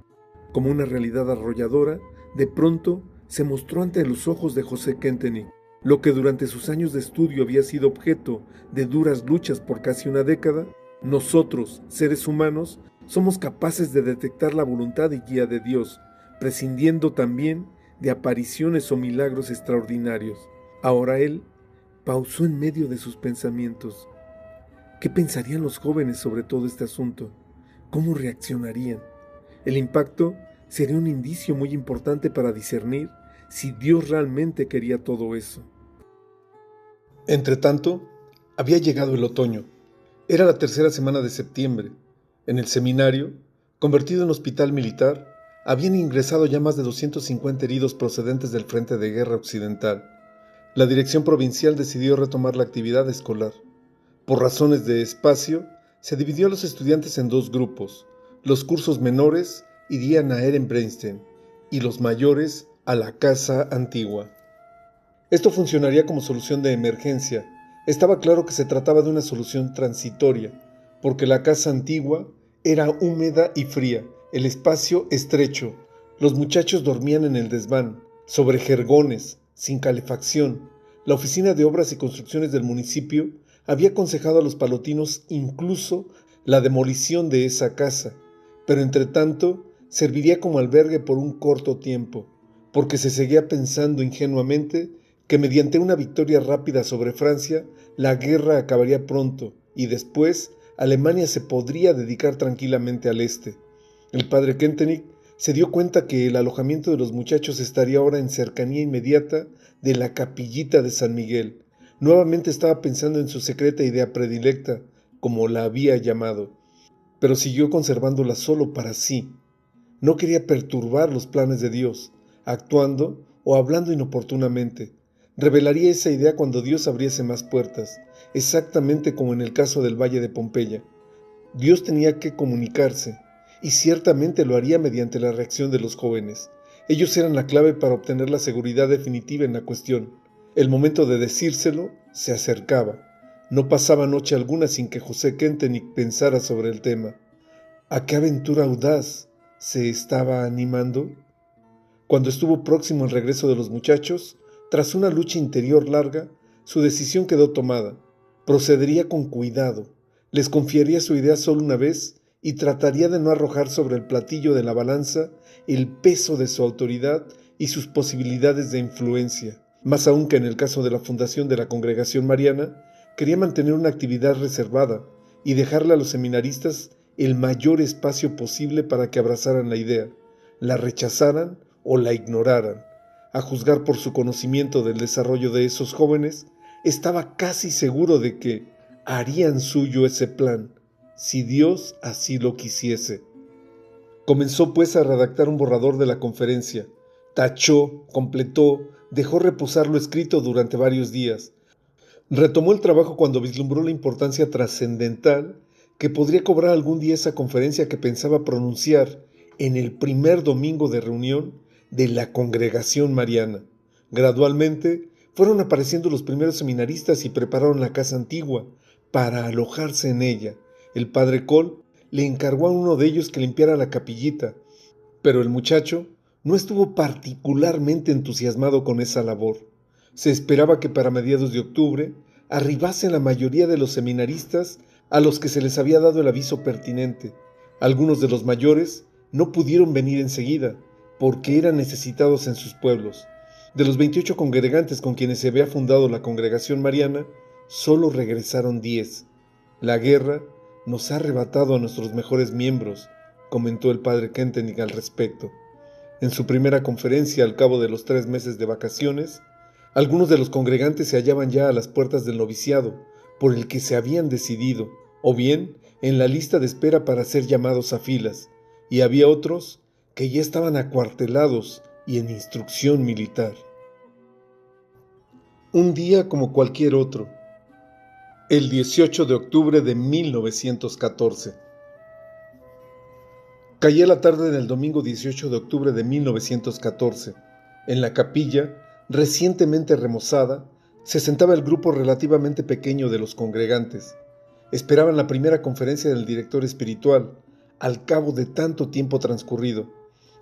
Como una realidad arrolladora, de pronto se mostró ante los ojos de José Kentenich. Lo que durante sus años de estudio había sido objeto de duras luchas por casi una década, nosotros, seres humanos, somos capaces de detectar la voluntad y guía de Dios, prescindiendo también de apariciones o milagros extraordinarios. Ahora él pausó en medio de sus pensamientos. ¿Qué pensarían los jóvenes sobre todo este asunto? ¿Cómo reaccionarían? El impacto sería un indicio muy importante para discernir si Dios realmente quería todo eso. Entretanto, había llegado el otoño. Era la tercera semana de septiembre. En el seminario, convertido en hospital militar, habían ingresado ya más de 250 heridos procedentes del frente de guerra occidental. La dirección provincial decidió retomar la actividad escolar. Por razones de espacio, se dividió a los estudiantes en dos grupos. Los cursos menores irían a Ehrenbreitstein y los mayores a la Casa Antigua. Esto funcionaría como solución de emergencia. Estaba claro que se trataba de una solución transitoria, porque la Casa Antigua era húmeda y fría, el espacio estrecho. Los muchachos dormían en el desván, sobre jergones, sin calefacción. La Oficina de Obras y Construcciones del municipio había aconsejado a los palotinos incluso la demolición de esa casa, pero entre tanto serviría como albergue por un corto tiempo, porque se seguía pensando ingenuamente que mediante una victoria rápida sobre Francia, la guerra acabaría pronto y después Alemania se podría dedicar tranquilamente al este. El padre Kentenich se dio cuenta que el alojamiento de los muchachos estaría ahora en cercanía inmediata de la capillita de San Miguel. Nuevamente estaba pensando en su secreta idea predilecta, como la había llamado, pero siguió conservándola solo para sí. No quería perturbar los planes de Dios, actuando o hablando inoportunamente. Revelaría esa idea cuando Dios abriese más puertas, exactamente como en el caso del Valle de Pompeya. Dios tenía que comunicarse, y ciertamente lo haría mediante la reacción de los jóvenes. Ellos eran la clave para obtener la seguridad definitiva en la cuestión. El momento de decírselo se acercaba. No pasaba noche alguna sin que José Kentenich pensara sobre el tema. ¿A qué aventura audaz se estaba animando? Cuando estuvo próximo al regreso de los muchachos, tras una lucha interior larga, su decisión quedó tomada. Procedería con cuidado, les confiaría su idea solo una vez y trataría de no arrojar sobre el platillo de la balanza el peso de su autoridad y sus posibilidades de influencia. Más aún que en el caso de la fundación de la Congregación Mariana, quería mantener una actividad reservada y dejarle a los seminaristas el mayor espacio posible para que abrazaran la idea, la rechazaran o la ignoraran. A juzgar por su conocimiento del desarrollo de esos jóvenes, estaba casi seguro de que harían suyo ese plan, si Dios así lo quisiese. Comenzó pues a redactar un borrador de la conferencia. Tachó, completó, dejó reposar lo escrito durante varios días. Retomó el trabajo cuando vislumbró la importancia trascendental que podría cobrar algún día esa conferencia que pensaba pronunciar en el primer domingo de reunión de la Congregación Mariana. Gradualmente fueron apareciendo los primeros seminaristas y prepararon la Casa Antigua para alojarse en ella. El padre Cole le encargó a uno de ellos que limpiara la capillita, pero el muchacho no estuvo particularmente entusiasmado con esa labor. Se esperaba que para mediados de octubre arribasen la mayoría de los seminaristas a los que se les había dado el aviso pertinente. Algunos de los mayores no pudieron venir enseguida, porque eran necesitados en sus pueblos. De los 28 congregantes con quienes se había fundado la Congregación Mariana, solo regresaron 10. La guerra nos ha arrebatado a nuestros mejores miembros, comentó el padre Kentenich al respecto. En su primera conferencia, al cabo de los 3 meses de vacaciones, algunos de los congregantes se hallaban ya a las puertas del noviciado, por el que se habían decidido, o bien en la lista de espera para ser llamados a filas, y había otros que ya estaban acuartelados y en instrucción militar. Un día como cualquier otro, el 18 de octubre de 1914. Caía la tarde del domingo 18 de octubre de 1914. En la capilla, recientemente remozada, se sentaba el grupo relativamente pequeño de los congregantes. Esperaban la primera conferencia del director espiritual, al cabo de tanto tiempo transcurrido.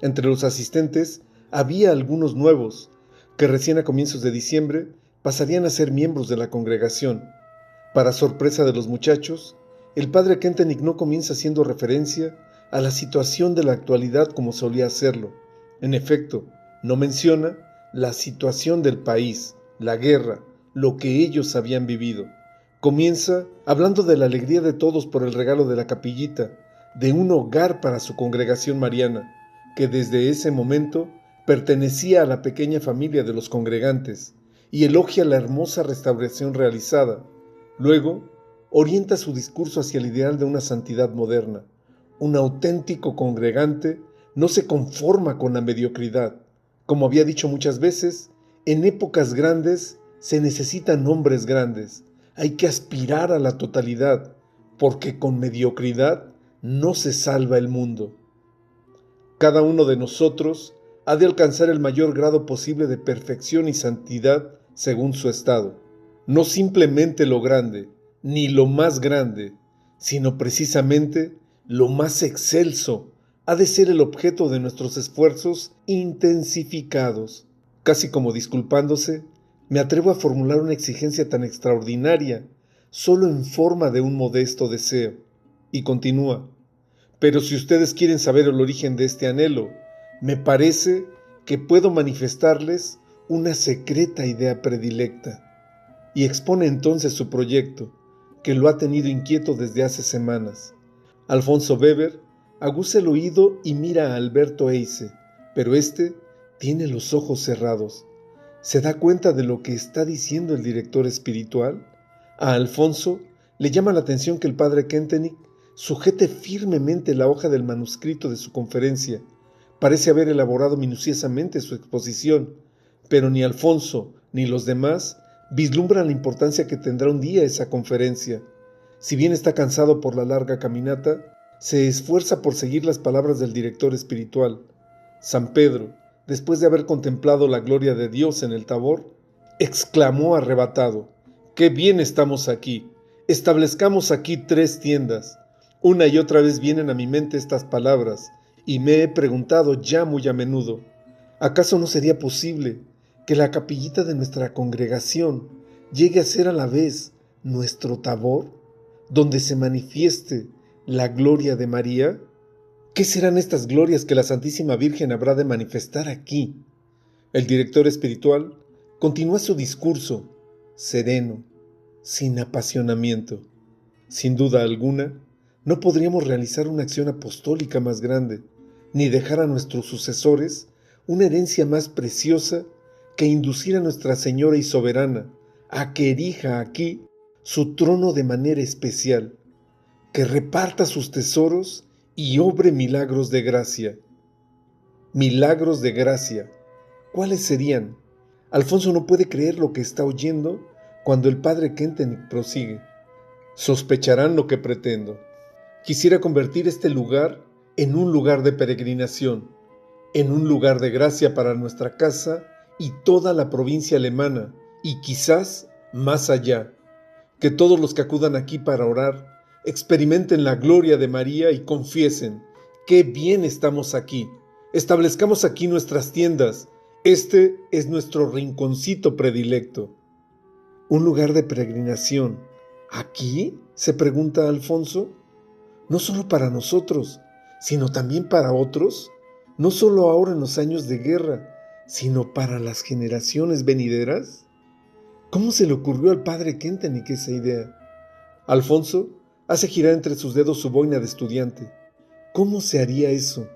Entre los asistentes había algunos nuevos, que recién a comienzos de diciembre pasarían a ser miembros de la congregación. Para sorpresa de los muchachos, el padre Kentenich no comienza haciendo referencia a la situación de la actualidad como solía hacerlo. En efecto, no menciona la situación del país, la guerra, lo que ellos habían vivido. Comienza hablando de la alegría de todos por el regalo de la capillita, de un hogar para su congregación mariana, que desde ese momento pertenecía a la pequeña familia de los congregantes, y elogia la hermosa restauración realizada. Luego, orienta su discurso hacia el ideal de una santidad moderna. Un auténtico congregante no se conforma con la mediocridad. Como había dicho muchas veces, en épocas grandes se necesitan hombres grandes. Hay que aspirar a la totalidad, porque con mediocridad no se salva el mundo. Cada uno de nosotros ha de alcanzar el mayor grado posible de perfección y santidad según su estado. No simplemente lo grande, ni lo más grande, sino precisamente lo más excelso ha de ser el objeto de nuestros esfuerzos intensificados. Casi como disculpándose, me atrevo a formular una exigencia tan extraordinaria, solo en forma de un modesto deseo. Y continúa: pero si ustedes quieren saber el origen de este anhelo, me parece que puedo manifestarles una secreta idea predilecta. Y expone entonces su proyecto, que lo ha tenido inquieto desde hace semanas. Alfonso Weber aguza el oído y mira a Alberto Heyse, pero éste tiene los ojos cerrados. ¿Se da cuenta de lo que está diciendo el director espiritual? A Alfonso le llama la atención que el padre Kentenich sujete firmemente la hoja del manuscrito de su conferencia. Parece haber elaborado minuciosamente su exposición, pero ni Alfonso ni los demás vislumbran la importancia que tendrá un día esa conferencia. Si bien está cansado por la larga caminata, se esfuerza por seguir las palabras del director espiritual. San Pedro, después de haber contemplado la gloria de Dios en el Tabor, exclamó arrebatado: ¡qué bien estamos aquí! Establezcamos aquí 3 tiendas. Una y otra vez vienen a mi mente estas palabras, y me he preguntado ya muy a menudo, ¿acaso no sería posible que la capillita de nuestra congregación llegue a ser a la vez nuestro Tabor, donde se manifieste la gloria de María? ¿Qué serán estas glorias que la Santísima Virgen habrá de manifestar aquí? El director espiritual continúa su discurso, sereno, sin apasionamiento. Sin duda alguna, no podríamos realizar una acción apostólica más grande, ni dejar a nuestros sucesores una herencia más preciosa que inducir a Nuestra Señora y Soberana a que erija aquí su trono de manera especial, que reparta sus tesoros y obre milagros de gracia. Milagros de gracia. ¿Cuáles serían? Alfonso no puede creer lo que está oyendo cuando el padre Kentenich prosigue. Sospecharán lo que pretendo. Quisiera convertir este lugar en un lugar de peregrinación, en un lugar de gracia para nuestra casa y toda la provincia alemana, y quizás más allá. Que todos los que acudan aquí para orar experimenten la gloria de María y confiesen: ¡qué bien estamos aquí! Establezcamos aquí nuestras tiendas. Este es nuestro rinconcito predilecto. ¿Un lugar de peregrinación? ¿Aquí?, se pregunta Alfonso. ¿No solo para nosotros, sino también para otros? no solo ahora en los años de guerra, sino para las generaciones venideras? ¿Cómo se le ocurrió al padre Kentenich esa idea? Alfonso hace girar entre sus dedos su boina de estudiante. ¿Cómo se haría eso?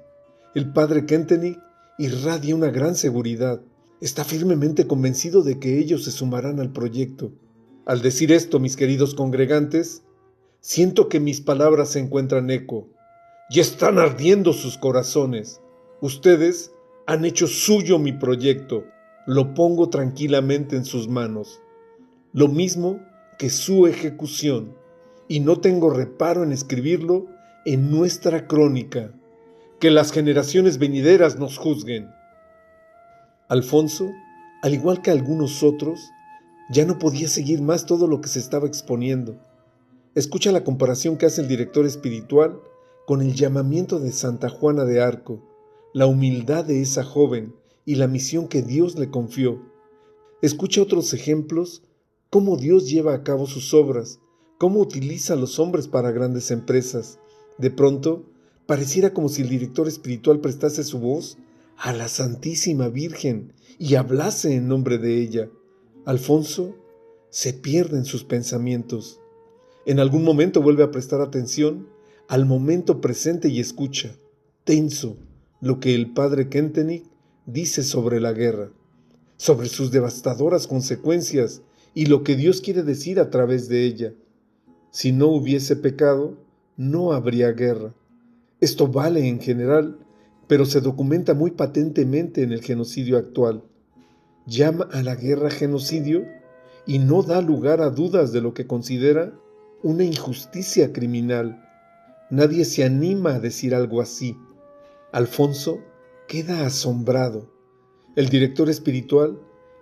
El padre Kentenich irradia una gran seguridad. Está firmemente convencido de que ellos se sumarán al proyecto. Al decir esto, mis queridos congregantes, siento que mis palabras se encuentran eco. Y están ardiendo sus corazones. Ustedes han hecho suyo mi proyecto. Lo pongo tranquilamente en sus manos. Lo mismo que su ejecución. Y no tengo reparo en escribirlo en nuestra crónica. Que las generaciones venideras nos juzguen. Alfonso, al igual que algunos otros, ya no podía seguir más todo lo que se estaba exponiendo. Escucha la comparación que hace el director espiritual con el llamamiento de Santa Juana de Arco, la humildad de esa joven y la misión que Dios le confió. Escucha otros ejemplos, cómo Dios lleva a cabo sus obras, cómo utiliza a los hombres para grandes empresas. De pronto, pareciera como si el director espiritual prestase su voz a la Santísima Virgen y hablase en nombre de ella. Alfonso se pierde en sus pensamientos. En algún momento vuelve a prestar atención al momento presente y escucha, tenso, lo que el padre Kentenich dice sobre la guerra, sobre sus devastadoras consecuencias y lo que Dios quiere decir a través de ella. Si no hubiese pecado, no habría guerra. Esto vale en general, pero se documenta muy patentemente en el genocidio actual. Llama a la guerra genocidio y no da lugar a dudas de lo que considera una injusticia criminal. Nadie se anima a decir algo así. Alfonso queda asombrado. El director espiritual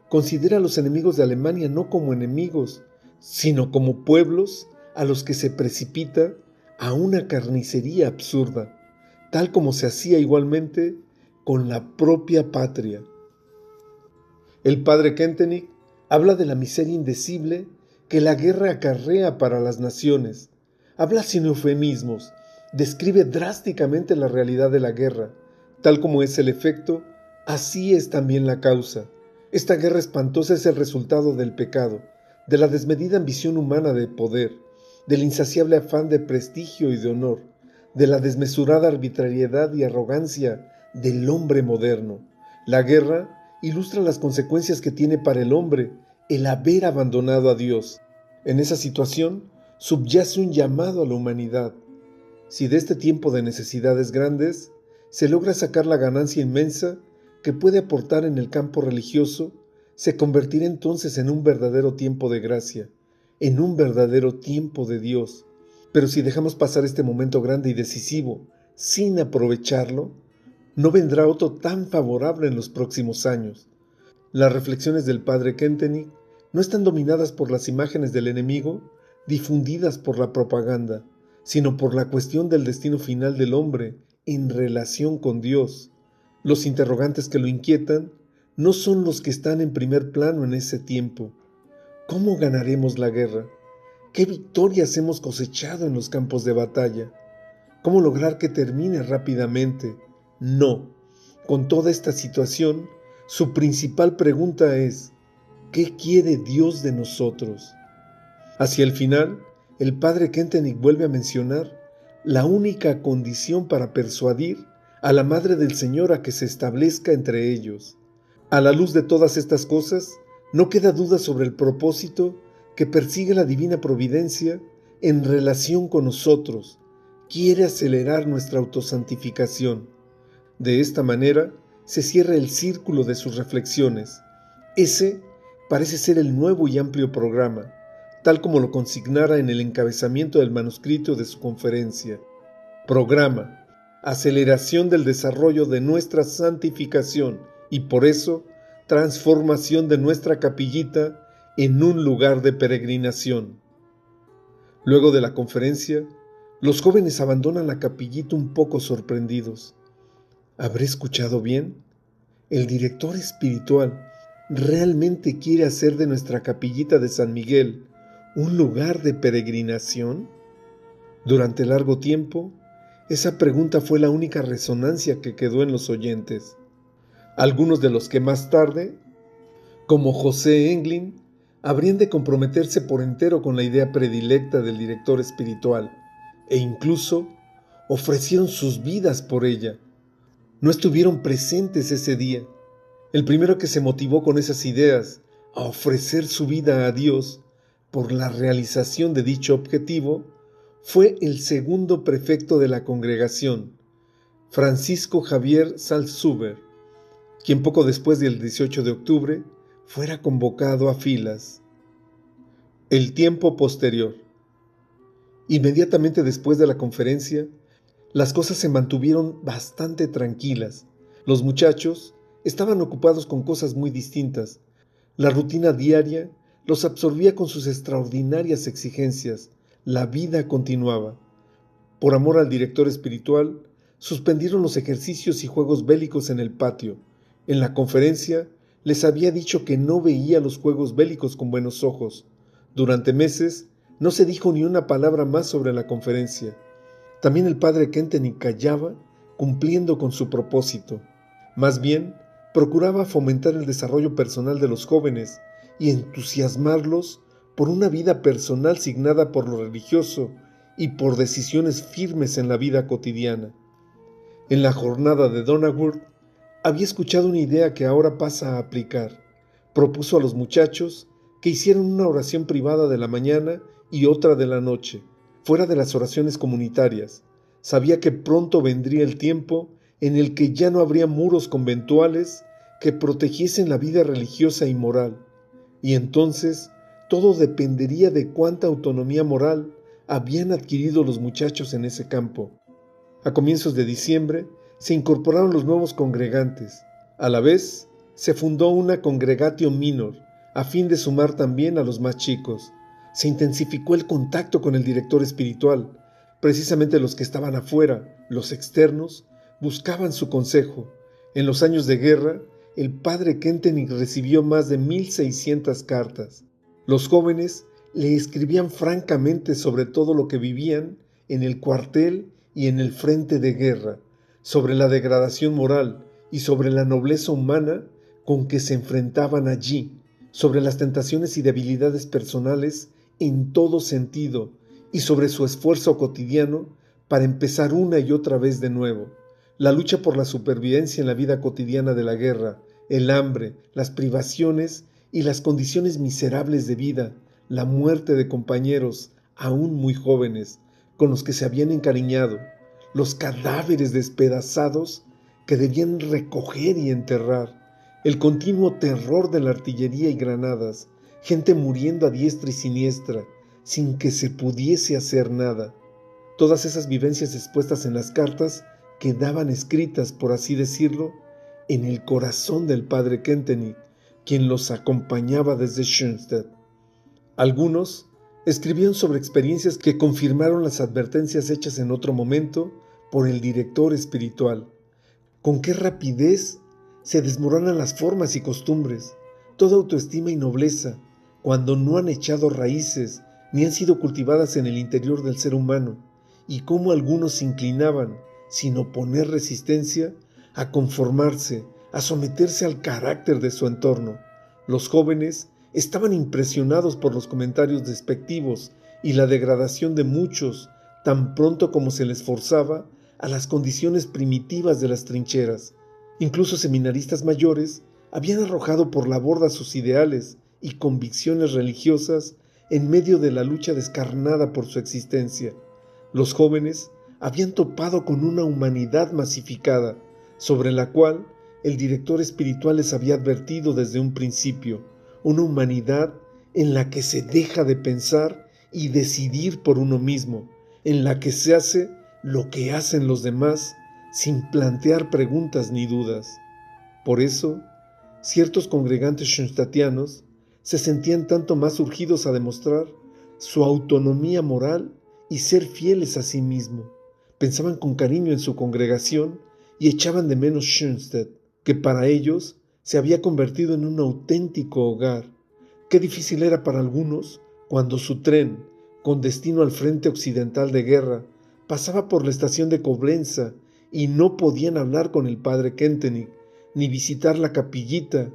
considera a los enemigos de Alemania no como enemigos, sino como pueblos a los que se precipita a una carnicería absurda, tal como se hacía igualmente con la propia patria. El padre Kentenich habla de la miseria indecible que la guerra acarrea para las naciones. Habla sin eufemismos, describe drásticamente la realidad de la guerra. Tal como es el efecto, así es también la causa. Esta guerra espantosa es el resultado del pecado, de la desmedida ambición humana de poder, del insaciable afán de prestigio y de honor, de la desmesurada arbitrariedad y arrogancia del hombre moderno. La guerra ilustra las consecuencias que tiene para el hombre el haber abandonado a Dios. En esa situación subyace un llamado a la humanidad. Si de este tiempo de necesidades grandes se logra sacar la ganancia inmensa que puede aportar en el campo religioso, se convertirá entonces en un verdadero tiempo de gracia, en un verdadero tiempo de Dios. Pero si dejamos pasar este momento grande y decisivo sin aprovecharlo, no vendrá otro tan favorable en los próximos años. Las reflexiones del padre Kentenich no están dominadas por las imágenes del enemigo difundidas por la propaganda, sino por la cuestión del destino final del hombre en relación con Dios. Los interrogantes que lo inquietan no son los que están en primer plano en ese tiempo. ¿Cómo ganaremos la guerra? ¿Qué victorias hemos cosechado en los campos de batalla? ¿Cómo lograr que termine rápidamente? No. Con toda esta situación, su principal pregunta es, ¿qué quiere Dios de nosotros? Hacia el final, el padre Kentenich vuelve a mencionar la única condición para persuadir a la Madre del Señor a que se establezca entre ellos. A la luz de todas estas cosas, no queda duda sobre el propósito que persigue la divina providencia en relación con nosotros. Quiere acelerar nuestra autosantificación. De esta manera se cierra el círculo de sus reflexiones. Ese parece ser el nuevo y amplio programa, tal como lo consignara en el encabezamiento del manuscrito de su conferencia. Programa: aceleración del desarrollo de nuestra santificación y por eso transformación de nuestra capillita en un lugar de peregrinación. Luego de la conferencia, los jóvenes abandonan la capillita un poco sorprendidos. ¿Habré escuchado bien? El director espiritual realmente quiere hacer de nuestra capillita de San Miguel un lugar de peregrinación. Durante largo tiempo, Esa pregunta fue la única resonancia que quedó en los oyentes. Algunos de los que más tarde, como José Englin, habrían de comprometerse por entero con la idea predilecta del director espiritual, e incluso ofrecieron sus vidas por ella. No estuvieron presentes ese día. El primero que se motivó con esas ideas a ofrecer su vida a Dios por la realización de dicho objetivo fue el segundo prefecto de la congregación, Francisco Javier Salzuber, quien poco después del 18 de octubre fuera convocado a filas. El tiempo posterior. Inmediatamente después de la conferencia, las cosas se mantuvieron bastante tranquilas. Los muchachos estaban ocupados con cosas muy distintas. La rutina diaria los absorbía con sus extraordinarias exigencias. La vida continuaba. Por amor al director espiritual, suspendieron los ejercicios y juegos bélicos en el patio. En la conferencia, les había dicho que no veía los juegos bélicos con buenos ojos. Durante meses, no se dijo ni una palabra más sobre la conferencia. También el padre Kentenich callaba, cumpliendo con su propósito. Más bien, procuraba fomentar el desarrollo personal de los jóvenes y entusiasmarlos por una vida personal signada por lo religioso y por decisiones firmes en la vida cotidiana. En la jornada de Donauwörth, había escuchado una idea que ahora pasa a aplicar. Propuso a los muchachos que hicieran una oración privada de la mañana y otra de la noche, fuera de las oraciones comunitarias. Sabía que pronto vendría el tiempo en el que ya no habría muros conventuales que protegiesen la vida religiosa y moral, y entonces todo dependería de cuánta autonomía moral habían adquirido los muchachos en ese campo. A comienzos de diciembre se incorporaron los nuevos congregantes. A la vez, se fundó una congregatio minor, a fin de sumar también a los más chicos. Se intensificó el contacto con el director espiritual. Precisamente los que estaban afuera, los externos, buscaban su consejo. En los años de guerra, el padre Kentenich recibió más de 1,600 cartas. Los jóvenes le escribían francamente sobre todo lo que vivían en el cuartel y en el frente de guerra, sobre la degradación moral y sobre la nobleza humana con que se enfrentaban allí, sobre las tentaciones y debilidades personales en todo sentido y sobre su esfuerzo cotidiano para empezar una y otra vez de nuevo. La lucha por la supervivencia en la vida cotidiana de la guerra, el hambre, las privaciones y las condiciones miserables de vida, la muerte de compañeros aún muy jóvenes con los que se habían encariñado, los cadáveres despedazados que debían recoger y enterrar, el continuo terror de la artillería y granadas, gente muriendo a diestra y siniestra, sin que se pudiese hacer nada. Todas esas vivencias expuestas en las cartas quedaban escritas, por así decirlo, en el corazón del padre Kentenich, quien los acompañaba desde Schoenstatt. Algunos escribieron sobre experiencias que confirmaron las advertencias hechas en otro momento por el director espiritual. Con qué rapidez se desmoronan las formas y costumbres, toda autoestima y nobleza, cuando no han echado raíces ni han sido cultivadas en el interior del ser humano, y cómo algunos se inclinaban, sin oponer resistencia, a conformarse, a someterse al carácter de su entorno. Los jóvenes estaban impresionados por los comentarios despectivos y la degradación de muchos, tan pronto como se les forzaba a las condiciones primitivas de las trincheras. Incluso seminaristas mayores habían arrojado por la borda sus ideales y convicciones religiosas en medio de la lucha descarnada por su existencia. Los jóvenes habían topado con una humanidad masificada, sobre la cual el director espiritual les había advertido desde un principio, una humanidad en la que se deja de pensar y decidir por uno mismo, en la que se hace lo que hacen los demás sin plantear preguntas ni dudas. Por eso, ciertos congregantes schoenstattianos se sentían tanto más urgidos a demostrar su autonomía moral y ser fieles a sí mismos. Pensaban con cariño en su congregación y echaban de menos Schoenstatt, que para ellos se había convertido en un auténtico hogar. Qué difícil era para algunos cuando su tren, con destino al frente occidental de guerra, pasaba por la estación de Coblenza y no podían hablar con el padre Kentenich, ni visitar la capillita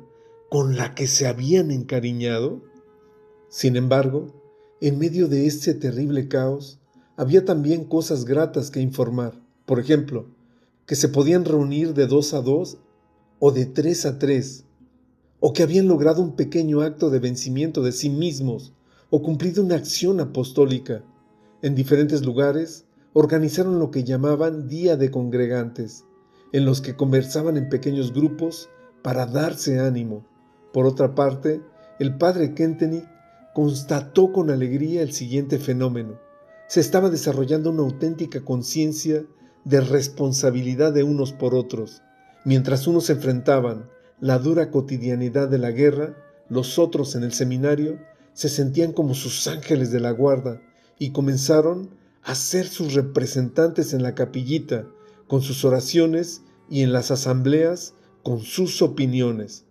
con la que se habían encariñado? Sin embargo, en medio de este terrible caos, había también cosas gratas que informar. Por ejemplo, que se podían reunir de 2 a 2 o de 3 a 3, o que habían logrado un pequeño acto de vencimiento de sí mismos, o cumplido una acción apostólica. En diferentes lugares, organizaron lo que llamaban Día de Congregantes, en los que conversaban en pequeños grupos para darse ánimo. Por otra parte, el padre Kentenich constató con alegría el siguiente fenómeno. Se estaba desarrollando una auténtica conciencia de responsabilidad de unos por otros. Mientras unos enfrentaban la dura cotidianidad de la guerra, los otros en el seminario se sentían como sus ángeles de la guarda y comenzaron a ser sus representantes en la capillita con sus oraciones y en las asambleas con sus opiniones.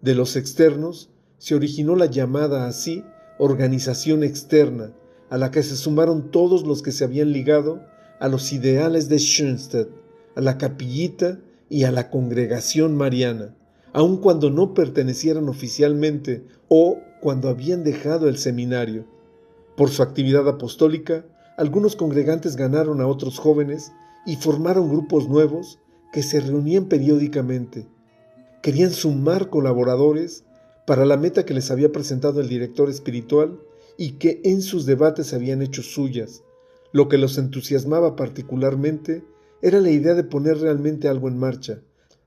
De los externos se originó la llamada así organización externa, a la que se sumaron todos los que se habían ligado a los ideales de Schoenstatt, a la capillita y a la congregación mariana, aun cuando no pertenecieran oficialmente o cuando habían dejado el seminario. Por su actividad apostólica, algunos congregantes ganaron a otros jóvenes y formaron grupos nuevos que se reunían periódicamente. Querían sumar colaboradores para la meta que les había presentado el director espiritual y que en sus debates habían hecho suyas. Lo que los entusiasmaba particularmente era la idea de poner realmente algo en marcha,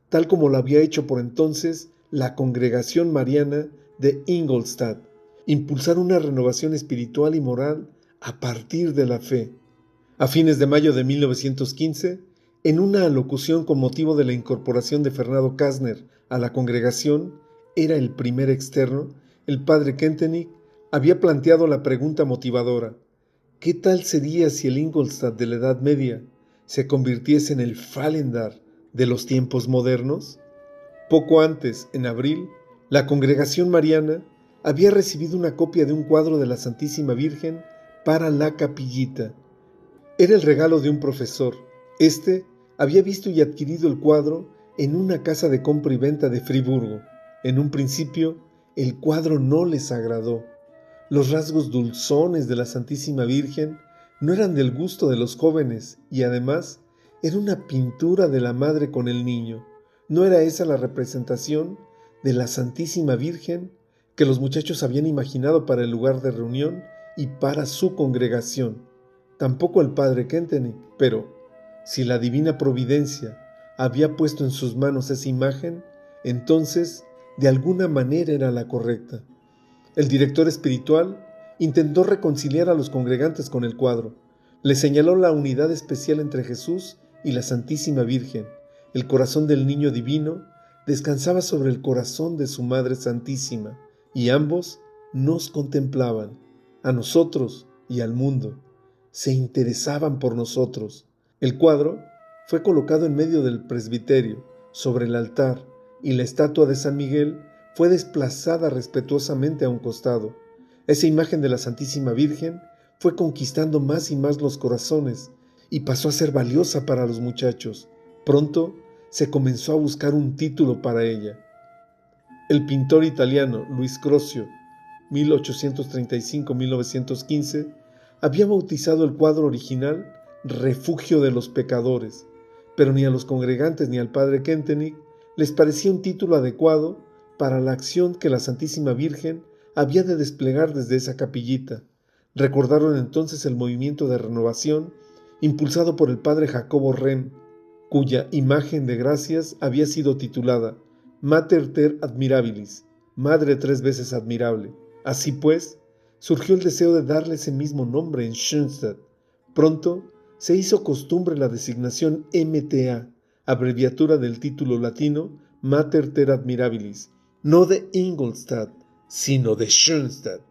tal como lo había hecho por entonces la Congregación Mariana de Ingolstadt, impulsar una renovación espiritual y moral a partir de la fe. A fines de mayo de 1915, en una alocución con motivo de la incorporación de Fernando Kastner a la congregación, era el primer externo, el padre Kentenich había planteado la pregunta motivadora: ¿qué tal sería si el Ingolstadt de la Edad Media se convirtiese en el Fallendar de los tiempos modernos? Poco antes, en abril, la congregación mariana había recibido una copia de un cuadro de la Santísima Virgen para la capillita. Era el regalo de un profesor. Este había visto y adquirido el cuadro en una casa de compra y venta de Friburgo. En un principio, el cuadro no les agradó. Los rasgos dulzones de la Santísima Virgen no eran del gusto de los jóvenes y además era una pintura de la madre con el niño. ¿No era esa la representación de la Santísima Virgen que los muchachos habían imaginado para el lugar de reunión y para su congregación? Tampoco el padre Kentenich, pero si la divina providencia había puesto en sus manos esa imagen, entonces de alguna manera era la correcta. El director espiritual intentó reconciliar a los congregantes con el cuadro. Les señaló la unidad especial entre Jesús y la Santísima Virgen. El corazón del niño divino descansaba sobre el corazón de su Madre Santísima, y ambos nos contemplaban, a nosotros y al mundo. Se interesaban por nosotros. El cuadro fue colocado en medio del presbiterio, sobre el altar, y la estatua de San Miguel fue desplazada respetuosamente a un costado. Esa imagen de la Santísima Virgen fue conquistando más y más los corazones y pasó a ser valiosa para los muchachos. Pronto se comenzó a buscar un título para ella. El pintor italiano Luis Crosio, 1835-1915, había bautizado el cuadro original Refugio de los Pecadores, pero ni a los congregantes ni al padre Kentenich les parecía un título adecuado para la acción que la Santísima Virgen había de desplegar desde esa capillita. Recordaron entonces el movimiento de renovación impulsado por el padre Jacobo Rem, cuya imagen de gracias había sido titulada Mater ter admirabilis, Madre 3 veces admirable. Así pues, surgió el deseo de darle ese mismo nombre en Schoenstatt. Pronto se hizo costumbre la designación MTA, abreviatura del título latino Mater ter admirabilis, no de Ingolstadt, sino de Schoenstatt.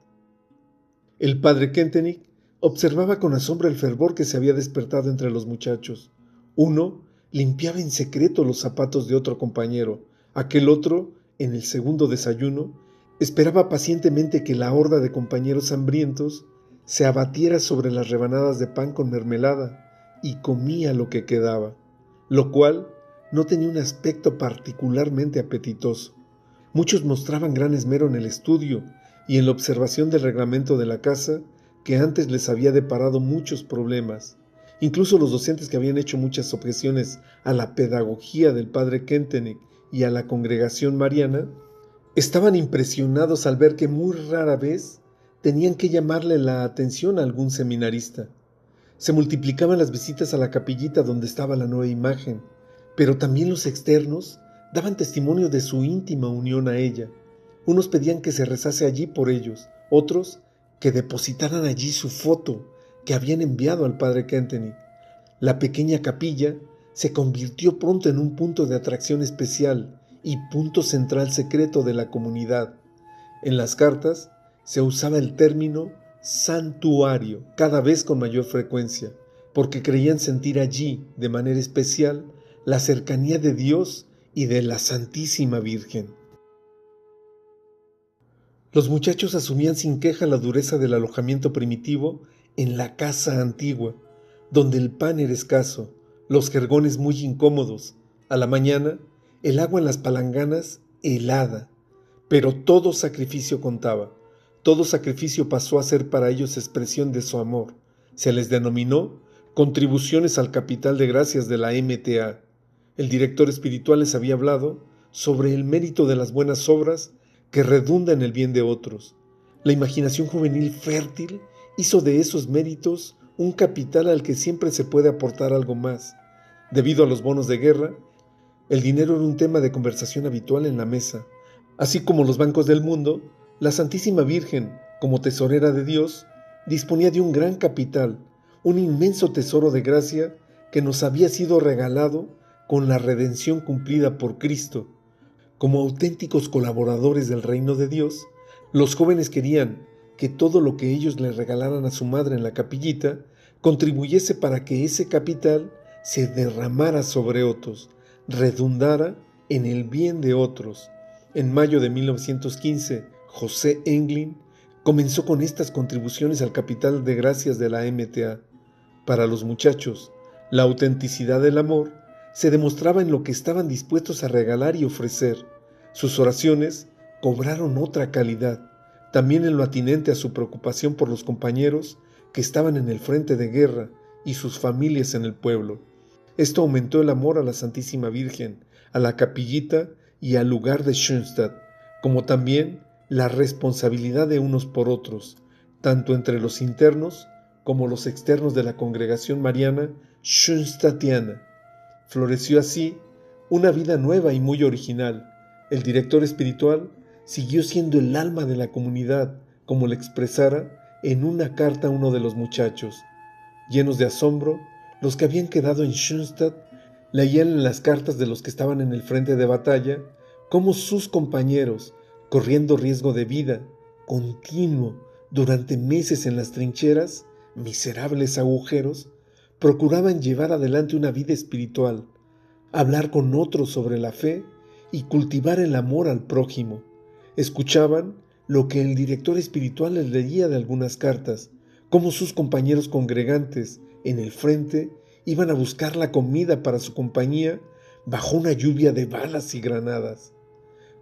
El padre Kentenich observaba con asombro el fervor que se había despertado entre los muchachos. Uno limpiaba en secreto los zapatos de otro compañero. Aquel otro, en el segundo desayuno, esperaba pacientemente que la horda de compañeros hambrientos se abatiera sobre las rebanadas de pan con mermelada y comía lo que quedaba, lo cual no tenía un aspecto particularmente apetitoso. Muchos mostraban gran esmero en el estudio y en la observación del reglamento de la casa, que antes les había deparado muchos problemas. Incluso los docentes, que habían hecho muchas objeciones a la pedagogía del padre Kentenich y a la congregación mariana, estaban impresionados al ver que muy rara vez tenían que llamarle la atención a algún seminarista. Se multiplicaban las visitas a la capillita donde estaba la nueva imagen, pero también los externos daban testimonio de su íntima unión a ella. Unos pedían que se rezase allí por ellos, otros que depositaran allí su foto que habían enviado al padre Kentenich. La pequeña capilla se convirtió pronto en un punto de atracción especial y punto central secreto de la comunidad. En las cartas se usaba el término santuario cada vez con mayor frecuencia, porque creían sentir allí, de manera especial, la cercanía de Dios y de la Santísima Virgen. Los muchachos asumían sin queja la dureza del alojamiento primitivo en la casa antigua, donde el pan era escaso, los jergones muy incómodos, a la mañana el agua en las palanganas helada, pero todo sacrificio contaba. Todo sacrificio pasó a ser para ellos expresión de su amor. Se les denominó contribuciones al capital de gracias de la MTA. El director espiritual les había hablado sobre el mérito de las buenas obras que redunda en el bien de otros. La imaginación juvenil fértil hizo de esos méritos un capital al que siempre se puede aportar algo más. Debido a los bonos de guerra, el dinero era un tema de conversación habitual en la mesa. Así como los bancos del mundo, la Santísima Virgen, como tesorera de Dios, disponía de un gran capital, un inmenso tesoro de gracia que nos había sido regalado con la redención cumplida por Cristo. Como auténticos colaboradores del reino de Dios, los jóvenes querían que todo lo que ellos le regalaran a su madre en la capillita contribuyese para que ese capital se derramara sobre otros, redundara en el bien de otros. En mayo de 1915, José Englin comenzó con estas contribuciones al capital de gracias de la MTA. Para los muchachos, la autenticidad del amor se demostraba en lo que estaban dispuestos a regalar y ofrecer. Sus oraciones cobraron otra calidad, también en lo atinente a su preocupación por los compañeros que estaban en el frente de guerra y sus familias en el pueblo. Esto aumentó el amor a la Santísima Virgen, a la capillita y al lugar de Schoenstatt, como también la responsabilidad de unos por otros, tanto entre los internos como los externos de la congregación mariana schoenstattiana. Floreció así una vida nueva y muy original. El director espiritual siguió siendo el alma de la comunidad, como le expresara en una carta a uno de los muchachos. Llenos de asombro, los que habían quedado en Schoenstatt leían en las cartas de los que estaban en el frente de batalla cómo sus compañeros, corriendo riesgo de vida continuo durante meses en las trincheras, miserables agujeros, procuraban llevar adelante una vida espiritual, hablar con otros sobre la fe y cultivar el amor al prójimo. Escuchaban lo que el director espiritual les leía de algunas cartas, cómo sus compañeros congregantes en el frente iban a buscar la comida para su compañía bajo una lluvia de balas y granadas,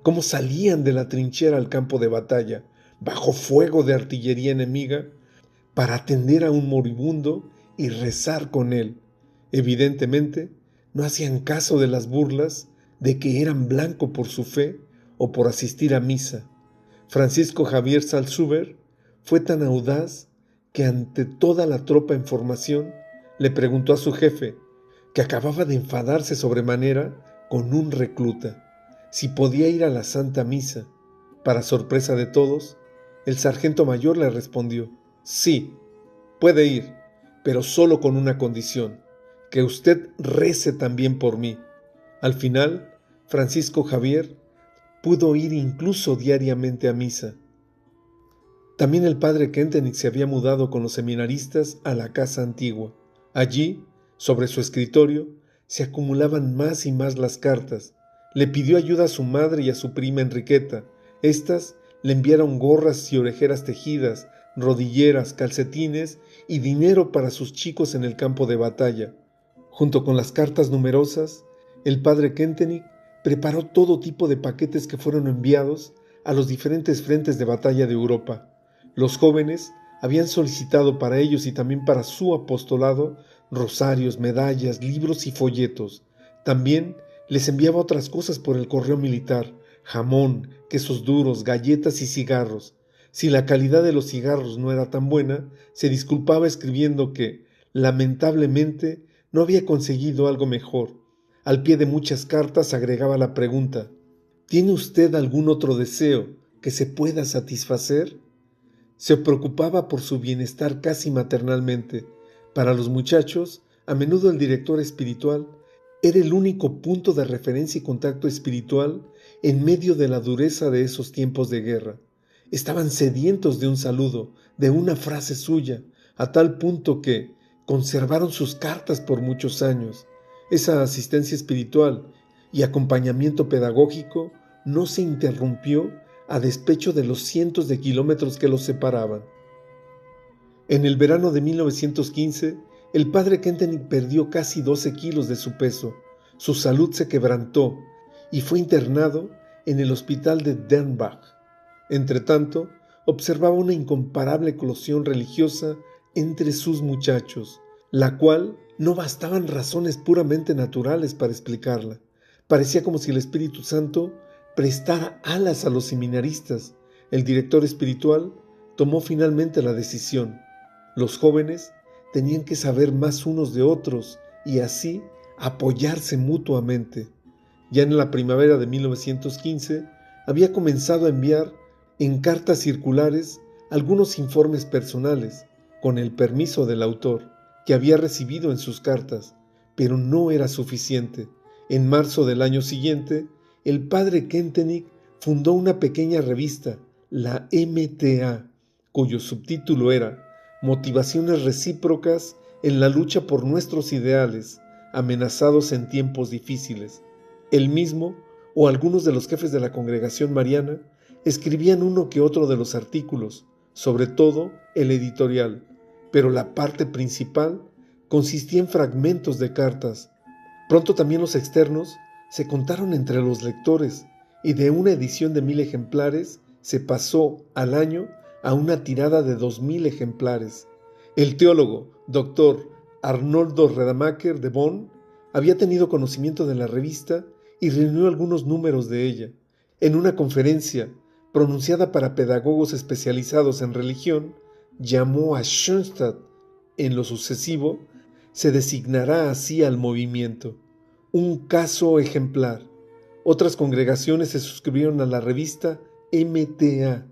cómo salían de la trinchera al campo de batalla bajo fuego de artillería enemiga para atender a un moribundo y rezar con él. Evidentemente, no hacían caso de las burlas de que eran blanco por su fe o por asistir a misa. Francisco Javier Salzuber fue tan audaz que ante toda la tropa en formación le preguntó a su jefe, que acababa de enfadarse sobremanera con un recluta, si podía ir a la Santa Misa. Para sorpresa de todos, el sargento mayor le respondió, sí, puede ir, pero solo con una condición, que usted rece también por mí. Al final, Francisco Javier pudo ir incluso diariamente a misa. También el padre Kentenich se había mudado con los seminaristas a la casa antigua. Allí, sobre su escritorio, se acumulaban más y más las cartas. Le pidió ayuda a su madre y a su prima Enriqueta. Estas le enviaron gorras y orejeras tejidas rodilleras, calcetines y dinero para sus chicos en el campo de batalla. Junto con las cartas numerosas, el padre Kentenich preparó todo tipo de paquetes que fueron enviados a los diferentes frentes de batalla de Europa. Los jóvenes habían solicitado para ellos y también para su apostolado rosarios, medallas, libros y folletos. También les enviaba otras cosas por el correo militar: jamón, quesos duros, galletas y cigarros. Si la calidad de los cigarros no era tan buena, se disculpaba escribiendo que, lamentablemente, no había conseguido algo mejor. Al pie de muchas cartas agregaba la pregunta: ¿tiene usted algún otro deseo que se pueda satisfacer? Se preocupaba por su bienestar casi maternalmente. Para los muchachos, a menudo el director espiritual era el único punto de referencia y contacto espiritual en medio de la dureza de esos tiempos de guerra. Estaban sedientos de un saludo, de una frase suya, a tal punto que conservaron sus cartas por muchos años. Esa asistencia espiritual y acompañamiento pedagógico no se interrumpió a despecho de los cientos de kilómetros que los separaban. En el verano de 1915, el padre Kentenich perdió casi 12 kilos de su peso. Su salud se quebrantó y fue internado en el hospital de Dernbach. Entretanto, observaba una incomparable eclosión religiosa entre sus muchachos, la cual no bastaban razones puramente naturales para explicarla. Parecía como si el Espíritu Santo prestara alas a los seminaristas. El director espiritual tomó finalmente la decisión. Los jóvenes tenían que saber más unos de otros y así apoyarse mutuamente. Ya en la primavera de 1915 había comenzado a enviar en cartas circulares algunos informes personales, con el permiso del autor, que había recibido en sus cartas, pero no era suficiente. En marzo del año siguiente, el padre Kentenich fundó una pequeña revista, la MTA, cuyo subtítulo era Motivaciones recíprocas en la lucha por nuestros ideales, amenazados en tiempos difíciles. Él mismo, o algunos de los jefes de la congregación mariana, escribían uno que otro de los artículos, sobre todo el editorial, pero la parte principal consistía en fragmentos de cartas. Pronto también los externos se contaron entre los lectores, y de una edición de 1000 ejemplares se pasó al año a una tirada de 2000 ejemplares. El teólogo, doctor Arnoldo Rademacher de Bonn, había tenido conocimiento de la revista y reunió algunos números de ella. En una conferencia pronunciada para pedagogos especializados en religión, llamó a Schoenstatt. En lo sucesivo, se designará así al movimiento. Un caso ejemplar. Otras congregaciones se suscribieron a la revista MTA,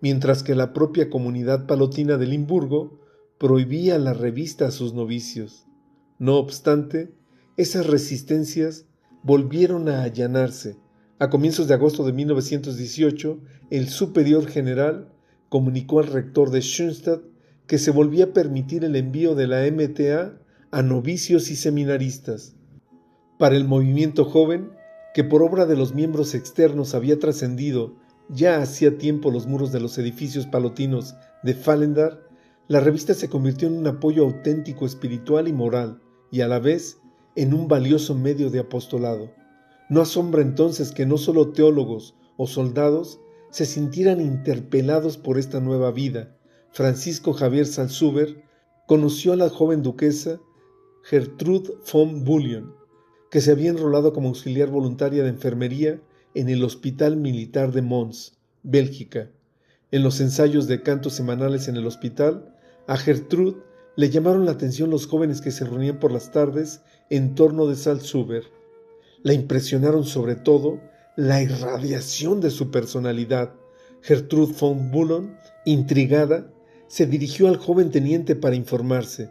mientras que la propia comunidad palotina de Limburgo prohibía la revista a sus novicios. No obstante, esas resistencias volvieron a allanarse. A comienzos de agosto de 1918, el superior general comunicó al rector de Schoenstatt que se volvía a permitir el envío de la MTA a novicios y seminaristas. Para el movimiento joven, que por obra de los miembros externos había trascendido ya hacía tiempo los muros de los edificios palotinos de Fallendar, la revista se convirtió en un apoyo auténtico espiritual y moral, y a la vez en un valioso medio de apostolado. No asombra entonces que no solo teólogos o soldados se sintieran interpelados por esta nueva vida. Francisco Javier Salzuber conoció a la joven duquesa Gertrude von Bullion, que se había enrolado como auxiliar voluntaria de enfermería en el Hospital Militar de Mons, Bélgica. En los ensayos de canto semanales en el hospital, a Gertrude le llamaron la atención los jóvenes que se reunían por las tardes en torno de Salzuber. La impresionaron sobre todo la irradiación de su personalidad. Gertrude von Bullion, intrigada, se dirigió al joven teniente para informarse.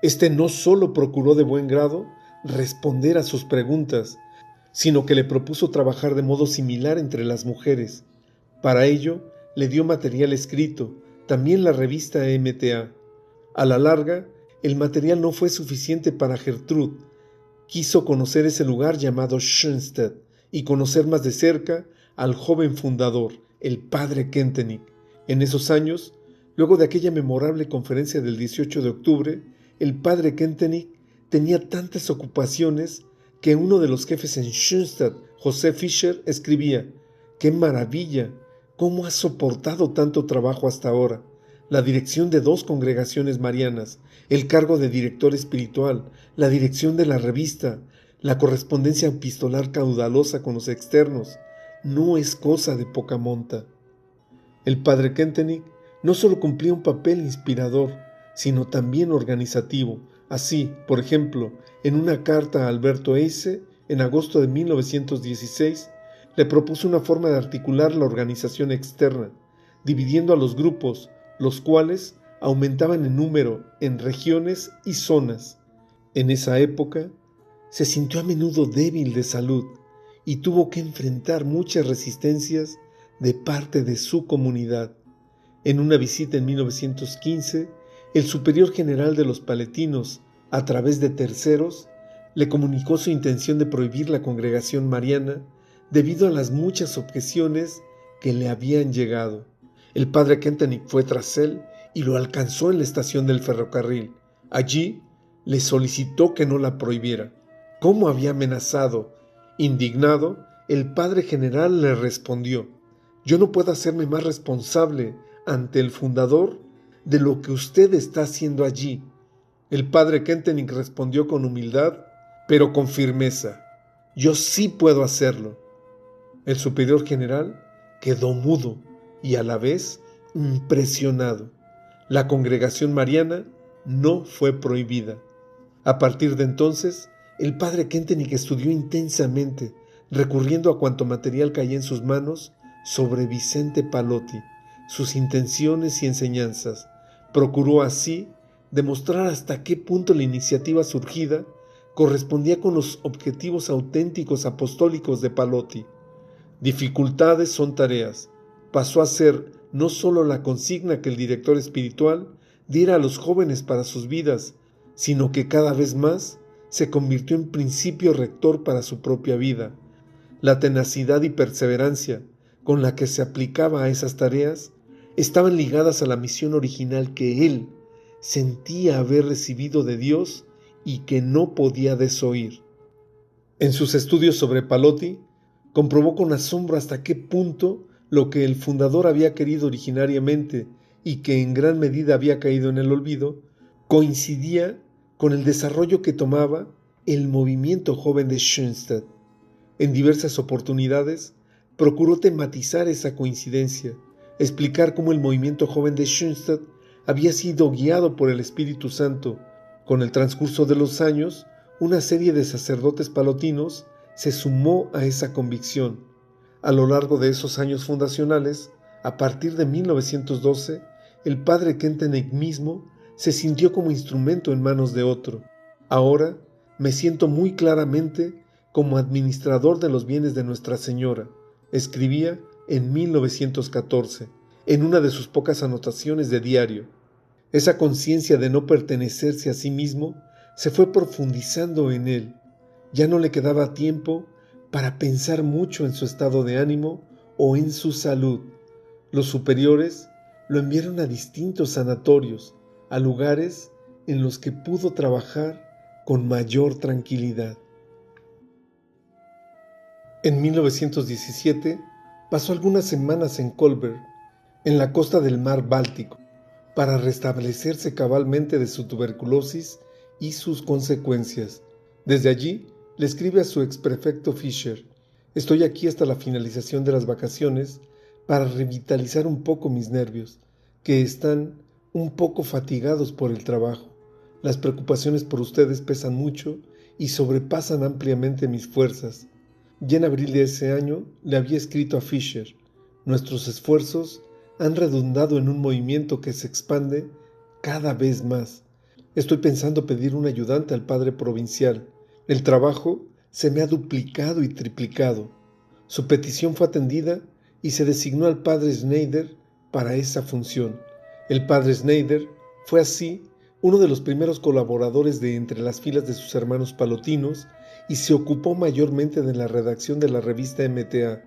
Este no solo procuró de buen grado responder a sus preguntas, sino que le propuso trabajar de modo similar entre las mujeres. Para ello, le dio material escrito, también la revista MTA. A la larga, el material no fue suficiente para Gertrude. Quiso conocer ese lugar llamado Schoenstatt y conocer más de cerca al joven fundador, el padre Kentenich. En esos años, Luego de aquella memorable conferencia del 18 de octubre, el padre Kentenich tenía tantas ocupaciones que uno de los jefes en Schoenstatt, José Fischer, escribía: ¡qué maravilla! ¿Cómo has soportado tanto trabajo hasta ahora? La dirección de 2 congregaciones marianas, el cargo de director espiritual, la dirección de la revista, la correspondencia epistolar caudalosa con los externos, no es cosa de poca monta. El padre Kentenich no solo cumplía un papel inspirador, sino también organizativo. Así, por ejemplo, en una carta a Alberto Hesse, en agosto de 1916, le propuso una forma de articular la organización externa, dividiendo a los grupos, los cuales aumentaban en número en regiones y zonas. En esa época, se sintió a menudo débil de salud y tuvo que enfrentar muchas resistencias de parte de su comunidad. En una visita en 1915, el superior general de los paletinos, a través de terceros, le comunicó su intención de prohibir la congregación mariana debido a las muchas objeciones que le habían llegado. El padre Kentenich fue tras él y lo alcanzó en la estación del ferrocarril. Allí le solicitó que no la prohibiera. ¿Cómo había amenazado? Indignado, el padre general le respondió: yo no puedo hacerme más responsable ante el fundador de lo que usted está haciendo allí. El padre Kentenich respondió con humildad, pero con firmeza: yo sí puedo hacerlo. El superior general quedó mudo y a la vez impresionado. La congregación mariana no fue prohibida. A partir de entonces, el padre Kentenich estudió intensamente, recurriendo a cuanto material caía en sus manos, sobre Vicente Pallotti, sus intenciones y enseñanzas. Procuró así demostrar hasta qué punto la iniciativa surgida correspondía con los objetivos auténticos apostólicos de Pallotti. Dificultades son tareas. Pasó a ser no solo la consigna que el director espiritual diera a los jóvenes para sus vidas, sino que cada vez más se convirtió en principio rector para su propia vida. La tenacidad y perseverancia con la que se aplicaba a esas tareas estaban ligadas a la misión original que él sentía haber recibido de Dios y que no podía desoír. En sus estudios sobre Pallotti, comprobó con asombro hasta qué punto lo que el fundador había querido originariamente y que en gran medida había caído en el olvido, coincidía con el desarrollo que tomaba el movimiento joven de Schoenstatt. En diversas oportunidades, procuró tematizar esa coincidencia, explicar cómo el movimiento joven de Schoenstatt había sido guiado por el Espíritu Santo. Con el transcurso de los años, una serie de sacerdotes palotinos se sumó a esa convicción. A lo largo de esos años fundacionales, a partir de 1912, el padre Kentenich mismo se sintió como instrumento en manos de otro. Ahora me siento muy claramente como administrador de los bienes de Nuestra Señora, escribía en 1914, en una de sus pocas anotaciones de diario. Esa conciencia de no pertenecerse a sí mismo se fue profundizando en él. Ya no le quedaba tiempo para pensar mucho en su estado de ánimo o en su salud. Los superiores lo enviaron a distintos sanatorios, a lugares en los que pudo trabajar con mayor tranquilidad. En 1917 pasó algunas semanas en Kolberg, en la costa del mar Báltico, para restablecerse cabalmente de su tuberculosis y sus consecuencias. Desde allí le escribe a su exprefecto Fischer: estoy aquí hasta la finalización de las vacaciones para revitalizar un poco mis nervios, que están un poco fatigados por el trabajo. Las preocupaciones por ustedes pesan mucho y sobrepasan ampliamente mis fuerzas. Ya en abril de ese año le había escrito a Fischer: nuestros esfuerzos han redundado en un movimiento que se expande cada vez más. Estoy pensando pedir un ayudante al padre provincial. El trabajo se me ha duplicado y triplicado. Su petición fue atendida y se designó al padre Schneider para esa función. El padre Schneider fue así uno de los primeros colaboradores de entre las filas de sus hermanos palotinos y se ocupó mayormente de la redacción de la revista MTA.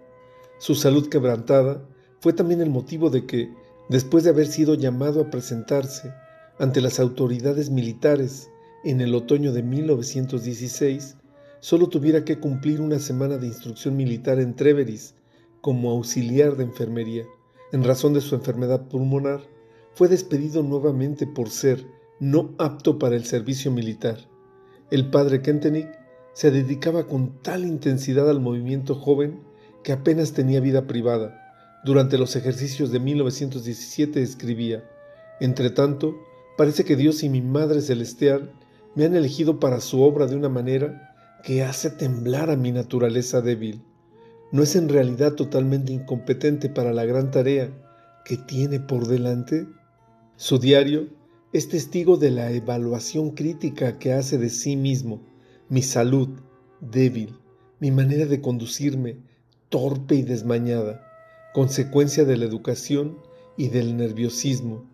Su salud quebrantada fue también el motivo de que, Después de haber sido llamado a presentarse ante las autoridades militares en el otoño de 1916, solo tuviera que cumplir una semana de instrucción militar en Trèveris como auxiliar de enfermería. En razón de su enfermedad pulmonar, fue despedido nuevamente por ser no apto para el servicio militar. El padre Kentenich se dedicaba con tal intensidad al movimiento joven que apenas tenía vida privada. Durante los ejercicios de 1917 escribía: «Entretanto, parece que Dios y mi Madre Celestial me han elegido para su obra de una manera que hace temblar a mi naturaleza débil. ¿No es en realidad totalmente incompetente para la gran tarea que tiene por delante?». Su diario es testigo de la evaluación crítica que hace de sí mismo: mi salud débil, mi manera de conducirme torpe y desmañada, consecuencia de la educación y del nerviosismo,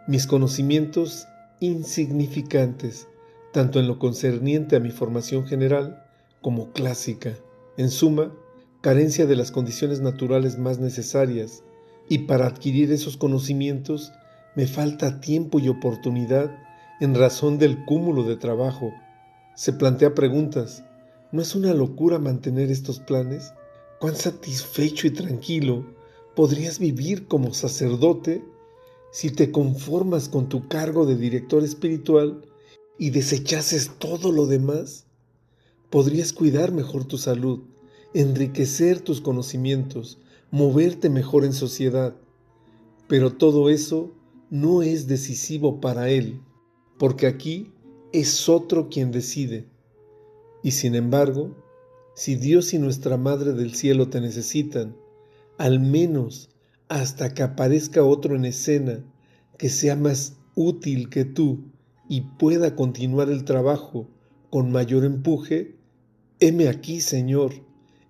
mis conocimientos insignificantes, tanto en lo concerniente a mi formación general como clásica. En suma, carencia de las condiciones naturales más necesarias, y para adquirir esos conocimientos me falta tiempo y oportunidad en razón del cúmulo de trabajo. Se plantea preguntas: ¿no es una locura mantener estos planes? ¿Cuán satisfecho y tranquilo podrías vivir como sacerdote si te conformas con tu cargo de director espiritual y desechases todo lo demás? Podrías cuidar mejor tu salud, enriquecer tus conocimientos, moverte mejor en sociedad. Pero todo eso no es decisivo para él, porque aquí es otro quien decide. Y sin embargo, si Dios y nuestra Madre del Cielo te necesitan, al menos hasta que aparezca otro en escena que sea más útil que tú y pueda continuar el trabajo con mayor empuje, heme aquí, Señor,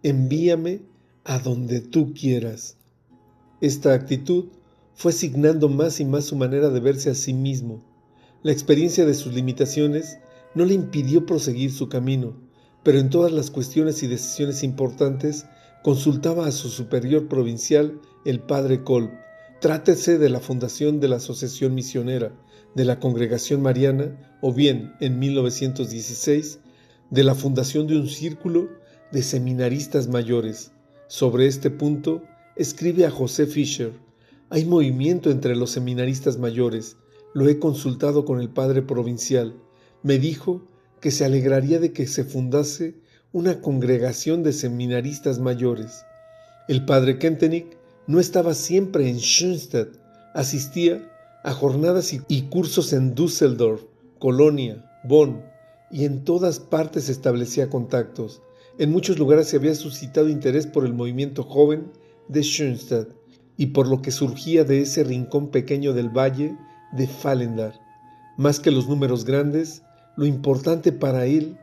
envíame a donde tú quieras. Esta actitud fue signando más y más su manera de verse a sí mismo. La experiencia de sus limitaciones no le impidió proseguir su camino, pero en todas las cuestiones y decisiones importantes consultaba a su superior provincial, el padre Kolb. Trátese de la fundación de la Asociación Misionera, de la Congregación Mariana, o bien, en 1916, de la fundación de un círculo de seminaristas mayores. Sobre este punto, escribe a José Fischer: «Hay movimiento entre los seminaristas mayores. Lo he consultado con el padre provincial. Me dijo que se alegraría de que se fundase una congregación de seminaristas mayores». El padre Kentenich no estaba siempre en Schoenstatt. Asistía a jornadas y cursos en Düsseldorf, Colonia, Bonn, y en todas partes establecía contactos. En muchos lugares se había suscitado interés por el movimiento joven de Schoenstatt y por lo que surgía de ese rincón pequeño del valle de Vallendar. Más que los números grandes, lo importante para él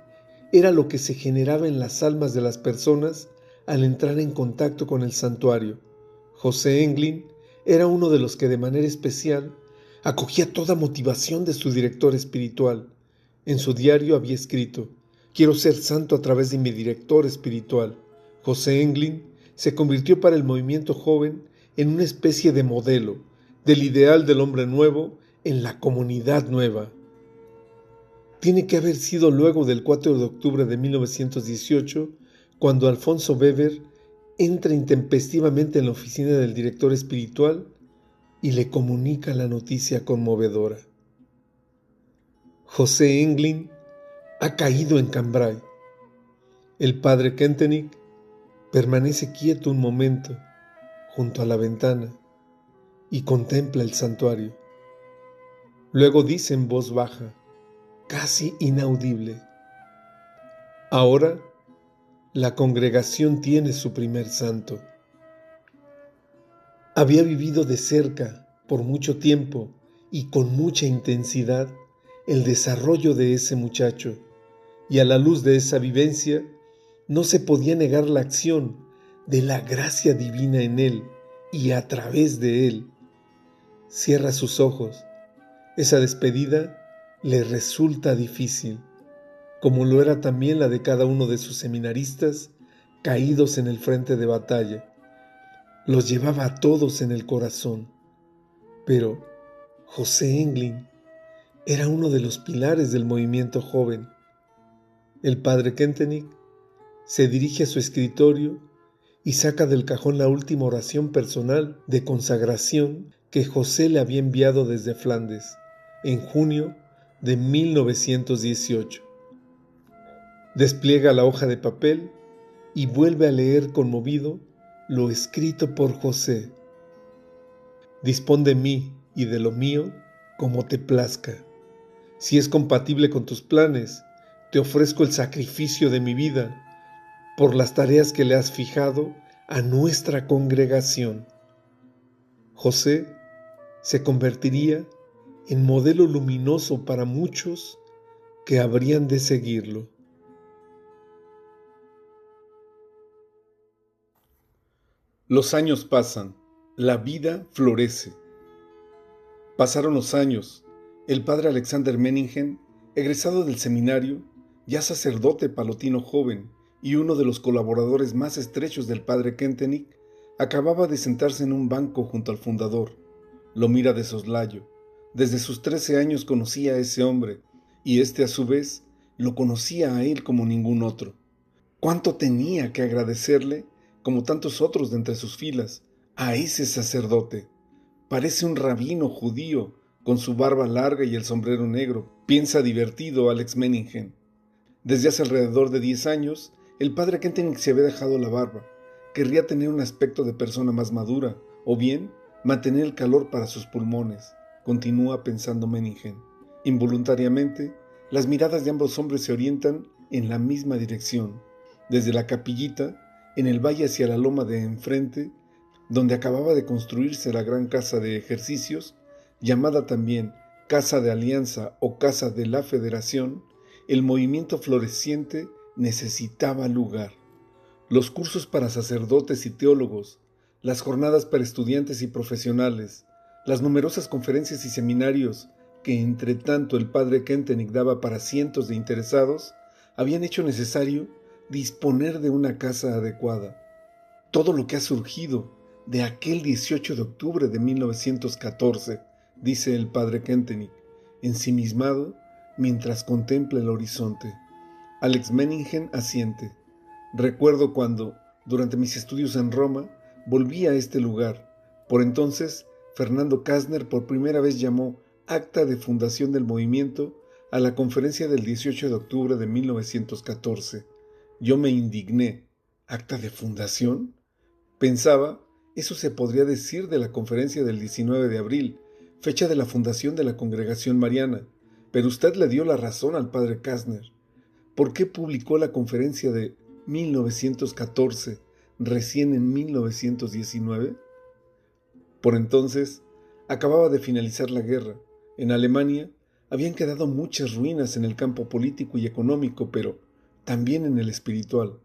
era lo que se generaba en las almas de las personas al entrar en contacto con el santuario. José Englin era uno de los que de manera especial acogía toda motivación de su director espiritual. En su diario había escrito: «Quiero ser santo a través de mi director espiritual». José Englin se convirtió para el movimiento joven en una especie de modelo del ideal del hombre nuevo en la comunidad nueva. Tiene que haber sido luego del 4 de octubre de 1918 cuando Alfonso Weber entra intempestivamente en la oficina del director espiritual y le comunica la noticia conmovedora: José Englin ha caído en Cambrai. El padre Kentenich permanece quieto un momento junto a la ventana y contempla el santuario. Luego dice en voz baja, casi inaudible: «Ahora la congregación tiene su primer santo». Había vivido de cerca, por mucho tiempo y con mucha intensidad, el desarrollo de ese muchacho, y a la luz de esa vivencia no se podía negar la acción de la gracia divina en él y a través de él. Cierra sus ojos. Esa despedida le resulta difícil, como lo era también la de cada uno de sus seminaristas caídos en el frente de batalla. Los llevaba a todos en el corazón. Pero José Englin era uno de los pilares del movimiento joven. El padre Kentenich se dirige a su escritorio y saca del cajón la última oración personal de consagración que José le había enviado desde Flandes en junio de 1918. Despliega la hoja de papel y vuelve a leer conmovido lo escrito por José. Dispón de mí y de lo mío como te plazca. Si es compatible con tus planes, te ofrezco el sacrificio de mi vida por las tareas que le has fijado a nuestra congregación. José se convertiría en modelo luminoso para muchos que habrían de seguirlo. Los años pasan, la vida florece. Pasaron los años. El padre Alexander Menningen, egresado del seminario, ya sacerdote palotino joven y uno de los colaboradores más estrechos del padre Kentenich, acababa de sentarse en un banco junto al fundador. Lo mira de soslayo. Desde sus 13 años conocía a ese hombre, y éste a su vez lo conocía a él como ningún otro. ¿Cuánto tenía que agradecerle, como tantos otros de entre sus filas, a ese sacerdote? Parece un rabino judío, con su barba larga y el sombrero negro, piensa divertido Alex Menningen. Desde hace alrededor de 10 años, el padre Kentenich se había dejado la barba. Querría tener un aspecto de persona más madura, o bien mantener el calor para sus pulmones, continúa pensando Menningen. Involuntariamente, las miradas de ambos hombres se orientan en la misma dirección. Desde la capillita, en el valle hacia la loma de enfrente, donde acababa de construirse la gran casa de ejercicios, llamada también Casa de Alianza o Casa de la Federación, el movimiento floreciente necesitaba lugar. Los cursos para sacerdotes y teólogos, las jornadas para estudiantes y profesionales, las numerosas conferencias y seminarios que entre tanto el padre Kentenich daba para cientos de interesados, habían hecho necesario disponer de una casa adecuada. Todo lo que ha surgido de aquel 18 de octubre de 1914, dice el padre Kentenich, ensimismado mientras contempla el horizonte. Alex Menningen asiente. Recuerdo cuando, durante mis estudios en Roma, volví a este lugar. Por entonces, Fernando Kastner por primera vez llamó acta de fundación del movimiento a la conferencia del 18 de octubre de 1914. Yo me indigné. ¿Acta de fundación? Pensaba, eso se podría decir de la conferencia del 19 de abril, fecha de la fundación de la Congregación Mariana, pero usted le dio la razón al padre Kastner. ¿Por qué publicó la conferencia de 1914 recién en 1919? Por entonces, acababa de finalizar la guerra. En Alemania habían quedado muchas ruinas en el campo político y económico, pero también en el espiritual.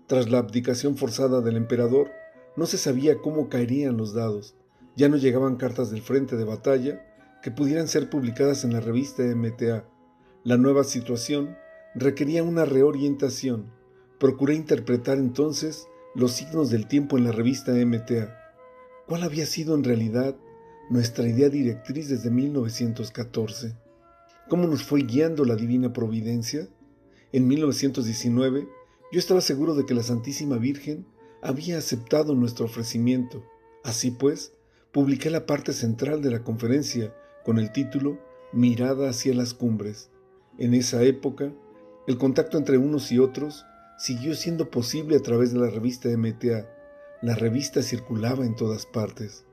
Tras la abdicación forzada del emperador, no se sabía cómo caerían los dados. Ya no llegaban cartas del frente de batalla que pudieran ser publicadas en la revista MTA. La nueva situación requería una reorientación. Procuré interpretar entonces los signos del tiempo en la revista MTA. ¿Cuál había sido en realidad nuestra idea directriz desde 1914? ¿Cómo nos fue guiando la divina providencia? En 1919, yo estaba seguro de que la Santísima Virgen había aceptado nuestro ofrecimiento. Así pues, publiqué la parte central de la conferencia con el título Mirada hacia las cumbres. En esa época, el contacto entre unos y otros siguió siendo posible a través de la revista MTA. La revista circulaba en todas partes.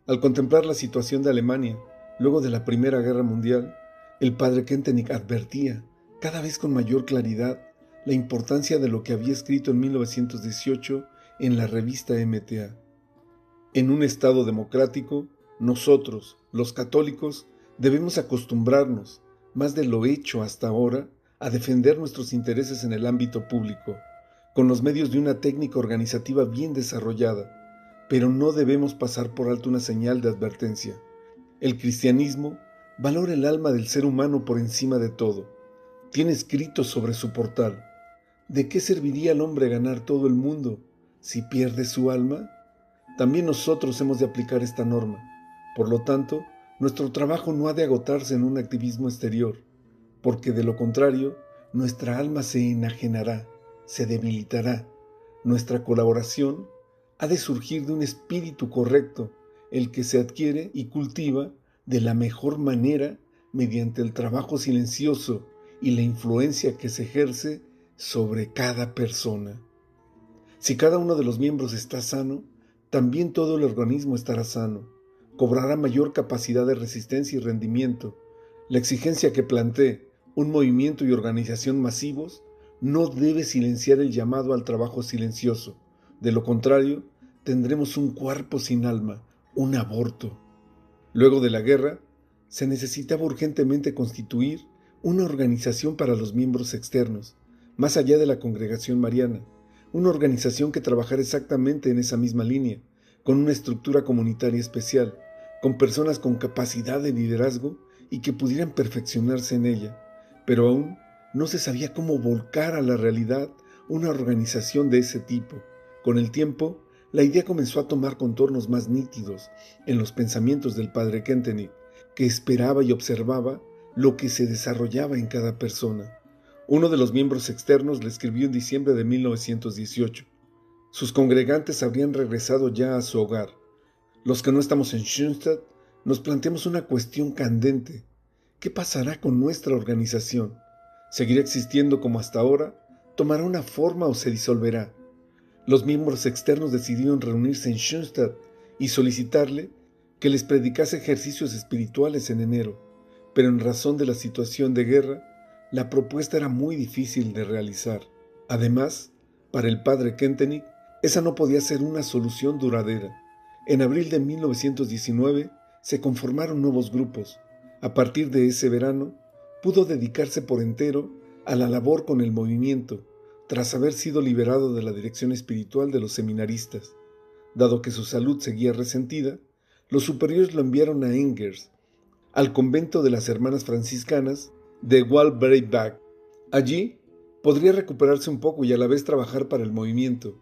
Al contemplar la situación de Alemania, luego de la Primera Guerra Mundial, el padre Kentenich advertía, cada vez con mayor claridad, la importancia de lo que había escrito en 1918 en la revista MTA. En un Estado democrático, nosotros, los católicos, debemos acostumbrarnos, más de lo hecho hasta ahora, a defender nuestros intereses en el ámbito público, con los medios de una técnica organizativa bien desarrollada, pero no debemos pasar por alto una señal de advertencia. El cristianismo valora el alma del ser humano por encima de todo. Tiene escrito sobre su portal: ¿de qué serviría al hombre ganar todo el mundo si pierde su alma? También nosotros hemos de aplicar esta norma. Por lo tanto, nuestro trabajo no ha de agotarse en un activismo exterior, porque de lo contrario, nuestra alma se enajenará, se debilitará. Nuestra colaboración ha de surgir de un espíritu correcto, el que se adquiere y cultiva de la mejor manera mediante el trabajo silencioso y la influencia que se ejerce sobre cada persona. Si cada uno de los miembros está sano, también todo el organismo estará sano, cobrará mayor capacidad de resistencia y rendimiento. La exigencia que plantee un movimiento y organización masivos no debe silenciar el llamado al trabajo silencioso. De lo contrario, tendremos un cuerpo sin alma, un aborto. Luego de la guerra, se necesitaba urgentemente constituir una organización para los miembros externos, más allá de la congregación mariana, una organización que trabajara exactamente en esa misma línea, con una estructura comunitaria especial, con personas con capacidad de liderazgo y que pudieran perfeccionarse en ella, pero aún no se sabía cómo volcar a la realidad una organización de ese tipo. Con el tiempo, la idea comenzó a tomar contornos más nítidos en los pensamientos del padre Kentenich, que esperaba y observaba lo que se desarrollaba en cada persona. Uno de los miembros externos le escribió en diciembre de 1918. Sus congregantes habrían regresado ya a su hogar. Los que no estamos en Schoenstatt nos planteamos una cuestión candente. ¿Qué pasará con nuestra organización? ¿Seguirá existiendo como hasta ahora? ¿Tomará una forma o se disolverá? Los miembros externos decidieron reunirse en Schoenstatt y solicitarle que les predicase ejercicios espirituales en enero, pero en razón de la situación de guerra, la propuesta era muy difícil de realizar. Además, para el padre Kentenich, esa no podía ser una solución duradera. En abril de 1919 se conformaron nuevos grupos. A partir de ese verano, pudo dedicarse por entero a la labor con el movimiento, tras haber sido liberado de la dirección espiritual de los seminaristas. Dado que su salud seguía resentida, los superiores lo enviaron a Angers, al convento de las hermanas franciscanas de Waalbreibach. Allí podría recuperarse un poco y a la vez trabajar para el movimiento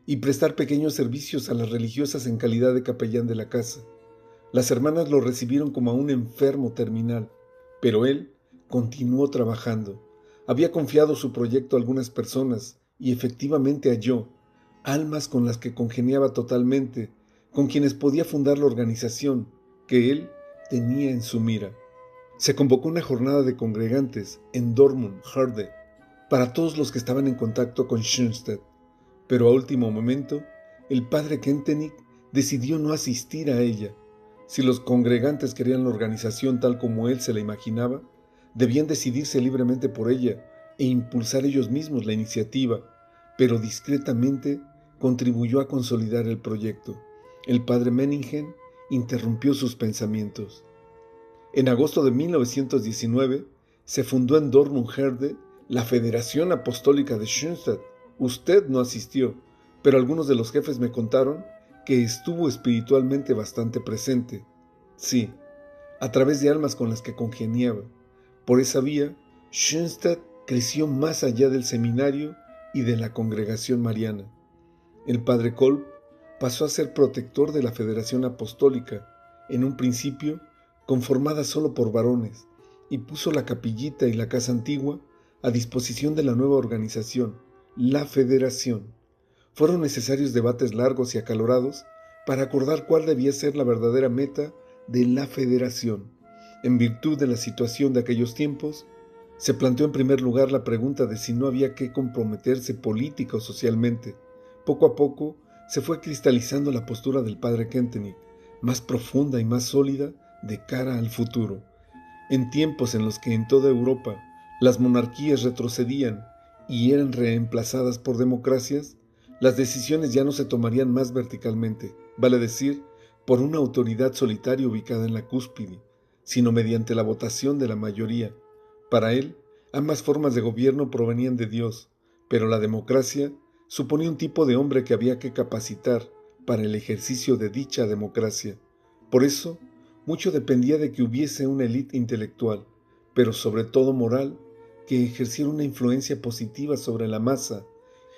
y prestar pequeños servicios a las religiosas en calidad de capellán de la casa. Las hermanas lo recibieron como a un enfermo terminal, pero él continuó trabajando. Había confiado su proyecto a algunas personas y efectivamente halló almas con las que congeniaba totalmente, con quienes podía fundar la organización que él tenía en su mira. Se convocó una jornada de congregantes en Dortmund, Herde, para todos los que estaban en contacto con Schoenstatt, pero a último momento, el padre Kentenich decidió no asistir a ella. Si los congregantes querían la organización tal como él se la imaginaba, debían decidirse libremente por ella e impulsar ellos mismos la iniciativa, pero discretamente contribuyó a consolidar el proyecto. El padre Meningen interrumpió sus pensamientos. En agosto de 1919 se fundó en Dortmund-Herde la Federación Apostólica de Schoenstatt. Usted no asistió, pero algunos de los jefes me contaron que estuvo espiritualmente bastante presente. Sí, a través de almas con las que congeniaba. Por esa vía, Schoenstatt creció más allá del seminario y de la congregación mariana. El padre Kolb pasó a ser protector de la Federación Apostólica, en un principio conformada solo por varones, y puso la capillita y la casa antigua a disposición de la nueva organización, la Federación. Fueron necesarios debates largos y acalorados para acordar cuál debía ser la verdadera meta de la Federación. En virtud de la situación de aquellos tiempos, se planteó en primer lugar la pregunta de si no había que comprometerse política o socialmente. Poco a poco se fue cristalizando la postura del padre Kentenich, más profunda y más sólida de cara al futuro. En tiempos en los que en toda Europa las monarquías retrocedían y eran reemplazadas por democracias, las decisiones ya no se tomarían más verticalmente, vale decir, por una autoridad solitaria ubicada en la cúspide, sino mediante la votación de la mayoría. Para él, ambas formas de gobierno provenían de Dios, pero la democracia suponía un tipo de hombre que había que capacitar para el ejercicio de dicha democracia. Por eso, mucho dependía de que hubiese una élite intelectual, pero sobre todo moral, que ejerciera una influencia positiva sobre la masa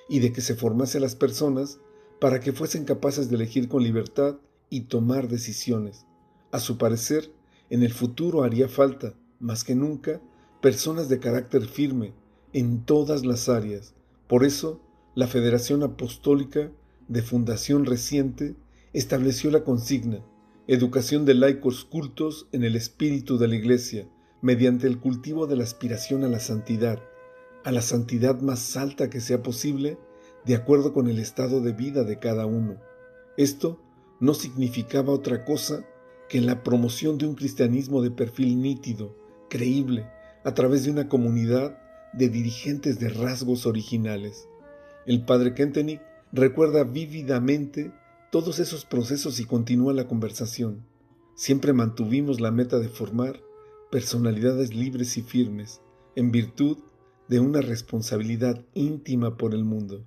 y de que se formase a las personas para que fuesen capaces de elegir con libertad y tomar decisiones. A su parecer, en el futuro haría falta, más que nunca, personas de carácter firme en todas las áreas. Por eso, la Federación Apostólica, de fundación reciente, estableció la consigna: educación de laicos cultos en el espíritu de la Iglesia, mediante el cultivo de la aspiración a la santidad más alta que sea posible, de acuerdo con el estado de vida de cada uno. Esto no significaba otra cosa que la promoción de un cristianismo de perfil nítido, creíble, a través de una comunidad de dirigentes de rasgos originales. El padre Kentenich recuerda vívidamente todos esos procesos y continúa la conversación. Siempre mantuvimos la meta de formar personalidades libres y firmes, en virtud de una responsabilidad íntima por el mundo.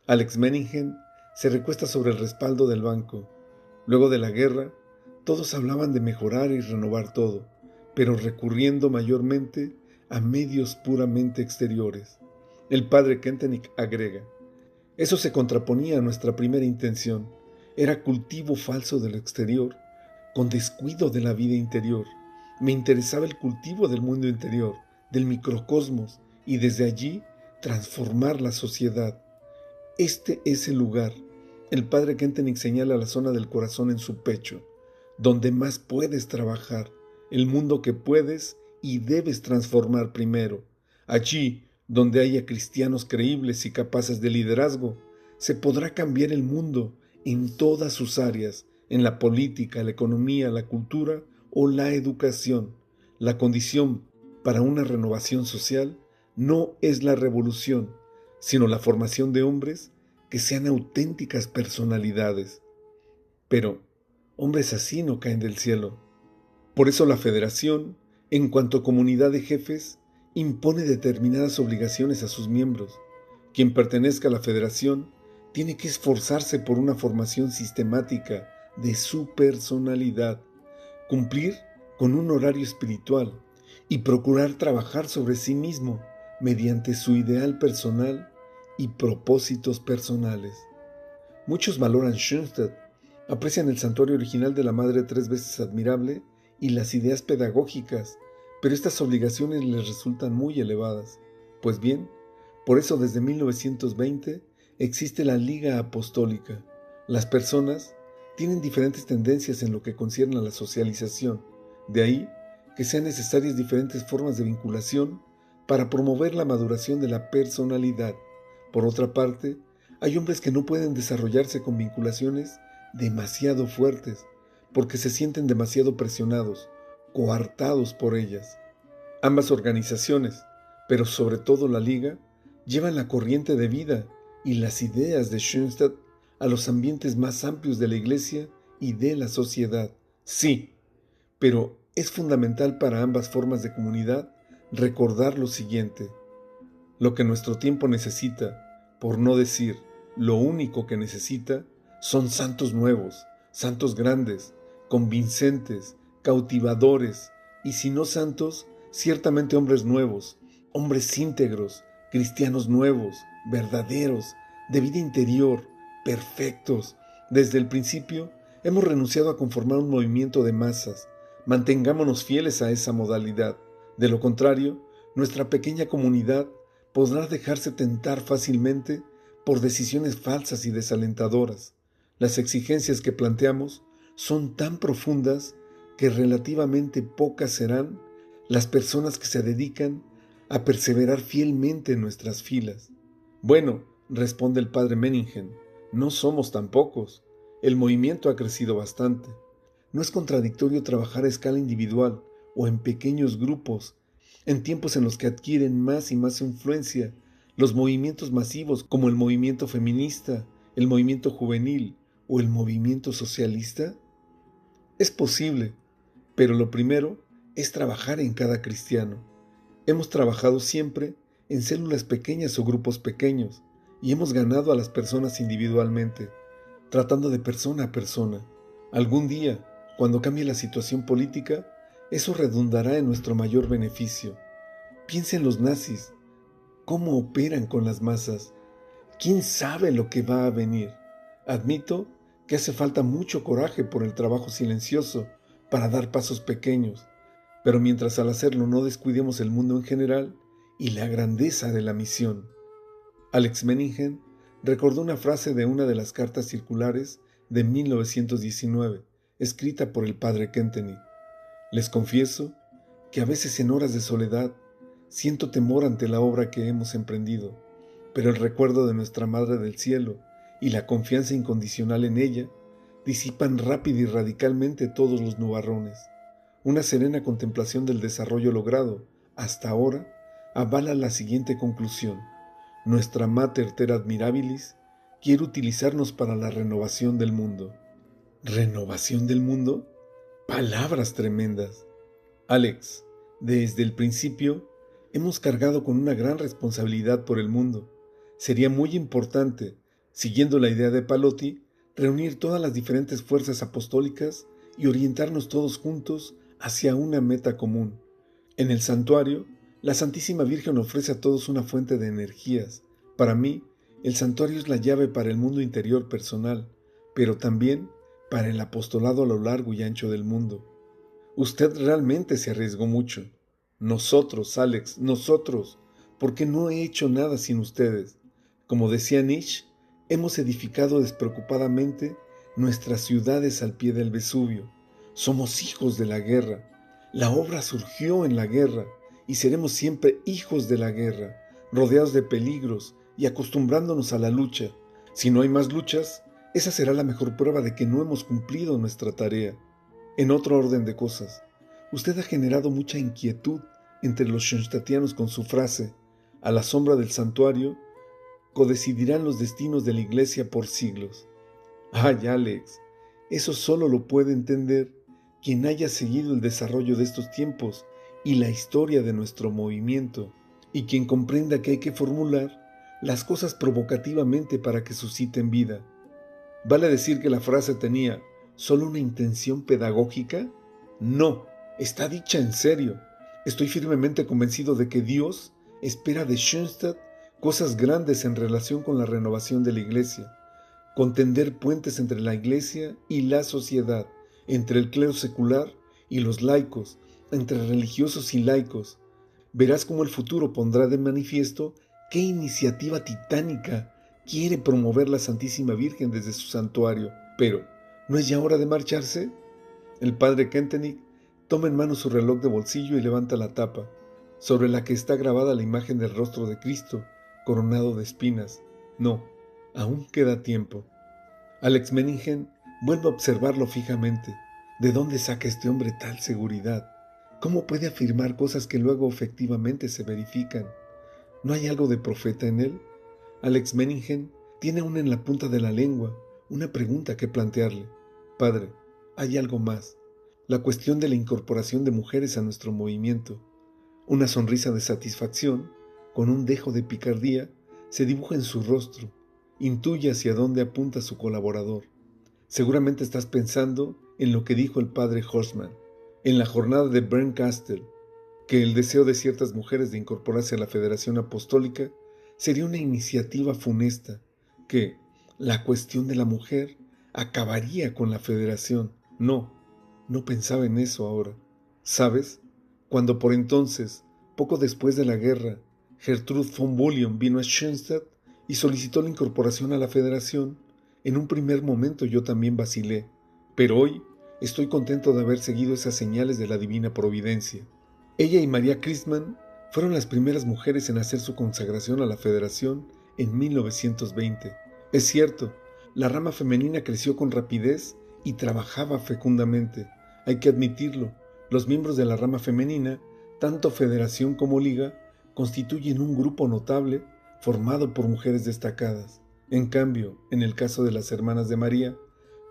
Alex Menningen se recuesta sobre el respaldo del banco. Luego de la guerra, todos hablaban de mejorar y renovar todo, pero recurriendo mayormente a medios puramente exteriores. El padre Kentenich agrega: eso se contraponía a nuestra primera intención. Era cultivo falso del exterior, con descuido de la vida interior. Me interesaba el cultivo del mundo interior, del microcosmos, y desde allí transformar la sociedad. Este es el lugar. El padre Kentenich señala la zona del corazón en su pecho, donde más puedes trabajar, el mundo que puedes y debes transformar primero. Allí, donde haya cristianos creíbles y capaces de liderazgo, se podrá cambiar el mundo en todas sus áreas, en la política, la economía, la cultura o la educación. La condición para una renovación social no es la revolución, sino la formación de hombres que sean auténticas personalidades. Pero hombres así no caen del cielo. Por eso la Federación, en cuanto comunidad de jefes, impone determinadas obligaciones a sus miembros. Quien pertenezca a la Federación tiene que esforzarse por una formación sistemática de su personalidad, cumplir con un horario espiritual y procurar trabajar sobre sí mismo mediante su ideal personal y propósitos personales. Muchos valoran Schoenstatt, aprecian el santuario original de la Madre tres veces admirable y las ideas pedagógicas, pero estas obligaciones les resultan muy elevadas. Pues bien, por eso desde 1920 existe la Liga Apostólica. Las personas tienen diferentes tendencias en lo que concierne a la socialización, de ahí que sean necesarias diferentes formas de vinculación para promover la maduración de la personalidad. Por otra parte, hay hombres que no pueden desarrollarse con vinculaciones demasiado fuertes, porque se sienten demasiado presionados, coartados por ellas. Ambas organizaciones, pero sobre todo la Liga, llevan la corriente de vida y las ideas de Schoenstatt a los ambientes más amplios de la Iglesia y de la sociedad. Sí, pero es fundamental para ambas formas de comunidad recordar lo siguiente: lo que nuestro tiempo necesita, por no decir lo único que necesita, son santos nuevos, santos grandes, convincentes, cautivadores, y si no santos, ciertamente hombres nuevos, hombres íntegros, cristianos nuevos, verdaderos, de vida interior, perfectos. Desde el principio hemos renunciado a conformar un movimiento de masas. Mantengámonos fieles a esa modalidad. De lo contrario, nuestra pequeña comunidad podrá dejarse tentar fácilmente por decisiones falsas y desalentadoras. Las exigencias que planteamos son tan profundas que relativamente pocas serán las personas que se dedican a perseverar fielmente en nuestras filas. Bueno, responde el padre Menningen, no somos tan pocos. El movimiento ha crecido bastante. No es contradictorio trabajar a escala individual o en pequeños grupos, en tiempos en los que adquieren más y más influencia los movimientos masivos como el movimiento feminista, el movimiento juvenil o el movimiento socialista. Es posible, pero lo primero es trabajar en cada cristiano. Hemos trabajado siempre en células pequeñas o grupos pequeños y hemos ganado a las personas individualmente, tratando de persona a persona. Algún día, cuando cambie la situación política, eso redundará en nuestro mayor beneficio. Piensa en los nazis, cómo operan con las masas. ¿Quién sabe lo que va a venir? Admito que hace falta mucho coraje por el trabajo silencioso, para dar pasos pequeños, pero mientras al hacerlo no descuidemos el mundo en general y la grandeza de la misión. Alex Menningen recordó una frase de una de las cartas circulares de 1919, escrita por el padre Kentenich. Les confieso que a veces en horas de soledad siento temor ante la obra que hemos emprendido, pero el recuerdo de nuestra Madre del Cielo y la confianza incondicional en ella disipan rápido y radicalmente todos los nubarrones. Una serena contemplación del desarrollo logrado hasta ahora avala la siguiente conclusión: nuestra Mater Terra Admirabilis quiere utilizarnos para la renovación del mundo. ¿Renovación del mundo? Palabras tremendas. Alex, desde el principio hemos cargado con una gran responsabilidad por el mundo. Sería muy importante, siguiendo la idea de Palotti, reunir todas las diferentes fuerzas apostólicas y orientarnos todos juntos hacia una meta común. En el santuario, la Santísima Virgen ofrece a todos una fuente de energías. Para mí, el santuario es la llave para el mundo interior personal, pero también para el apostolado a lo largo y ancho del mundo. Usted realmente se arriesgó mucho. Nosotros, Alex, nosotros, porque no he hecho nada sin ustedes. Como decía Nietzsche, hemos edificado despreocupadamente nuestras ciudades al pie del Vesubio. Somos hijos de la guerra. La obra surgió en la guerra y seremos siempre hijos de la guerra, rodeados de peligros y acostumbrándonos a la lucha. Si no hay más luchas, esa será la mejor prueba de que no hemos cumplido nuestra tarea. En otro orden de cosas, usted ha generado mucha inquietud entre los schoenstattianos con su frase: a la sombra del santuario codecidirán los destinos de la Iglesia por siglos. Ay, Alex, eso solo lo puede entender quien haya seguido el desarrollo de estos tiempos y la historia de nuestro movimiento, y quien comprenda que hay que formular las cosas provocativamente para que susciten vida. ¿Vale decir que la frase tenía solo una intención pedagógica? No, está dicha en serio. Estoy firmemente convencido de que Dios espera de Schoenstatt cosas grandes en relación con la renovación de la Iglesia, con tender puentes entre la Iglesia y la sociedad, entre el clero secular y los laicos, entre religiosos y laicos. Verás cómo el futuro pondrá de manifiesto qué iniciativa titánica quiere promover la Santísima Virgen desde su santuario. Pero, ¿no es ya hora de marcharse? El padre Kentenich toma en mano su reloj de bolsillo y levanta la tapa, sobre la que está grabada la imagen del rostro de Cristo, coronado de espinas. No, aún queda tiempo. Alex Menningen vuelve a observarlo fijamente. ¿De dónde saca este hombre tal seguridad? ¿Cómo puede afirmar cosas que luego efectivamente se verifican? ¿No hay algo de profeta en él? Alex Menningen tiene aún en la punta de la lengua una pregunta que plantearle. Padre, hay algo más. La cuestión de la incorporación de mujeres a nuestro movimiento. Una sonrisa de satisfacción, con un dejo de picardía, se dibuja en su rostro. Intuye hacia dónde apunta su colaborador. Seguramente estás pensando en lo que dijo el padre Horstmann en la jornada de Bernkastel, que el deseo de ciertas mujeres de incorporarse a la Federación Apostólica sería una iniciativa funesta, que la cuestión de la mujer acabaría con la Federación. No pensaba en eso ahora. ¿Sabes? Cuando por entonces, poco después de la guerra, Gertrude von Bullion vino a Schoenstatt y solicitó la incorporación a la Federación, en un primer momento yo también vacilé, pero hoy estoy contento de haber seguido esas señales de la divina providencia. Ella y María Christmann fueron las primeras mujeres en hacer su consagración a la Federación en 1920. Es cierto, la rama femenina creció con rapidez y trabajaba fecundamente. Hay que admitirlo, los miembros de la rama femenina, tanto Federación como Liga, constituyen un grupo notable formado por mujeres destacadas. En cambio, en el caso de las hermanas de María,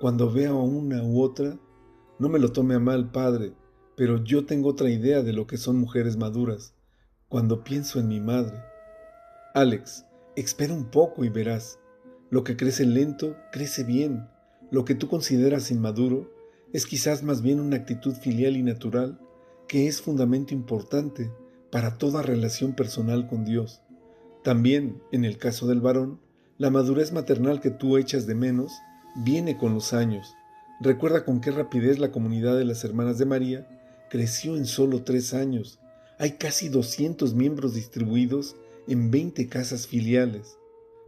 cuando veo a una u otra, no me lo tome a mal, padre, pero yo tengo otra idea de lo que son mujeres maduras, cuando pienso en mi madre. Alex, espera un poco y verás. Lo que crece lento, crece bien. Lo que tú consideras inmaduro es quizás más bien una actitud filial y natural que es fundamento importante para toda relación personal con Dios. También, en el caso del varón, la madurez maternal que tú echas de menos viene con los años. Recuerda con qué rapidez la comunidad de las Hermanas de María creció en solo 3 años. Hay casi 200 miembros distribuidos en 20 casas filiales.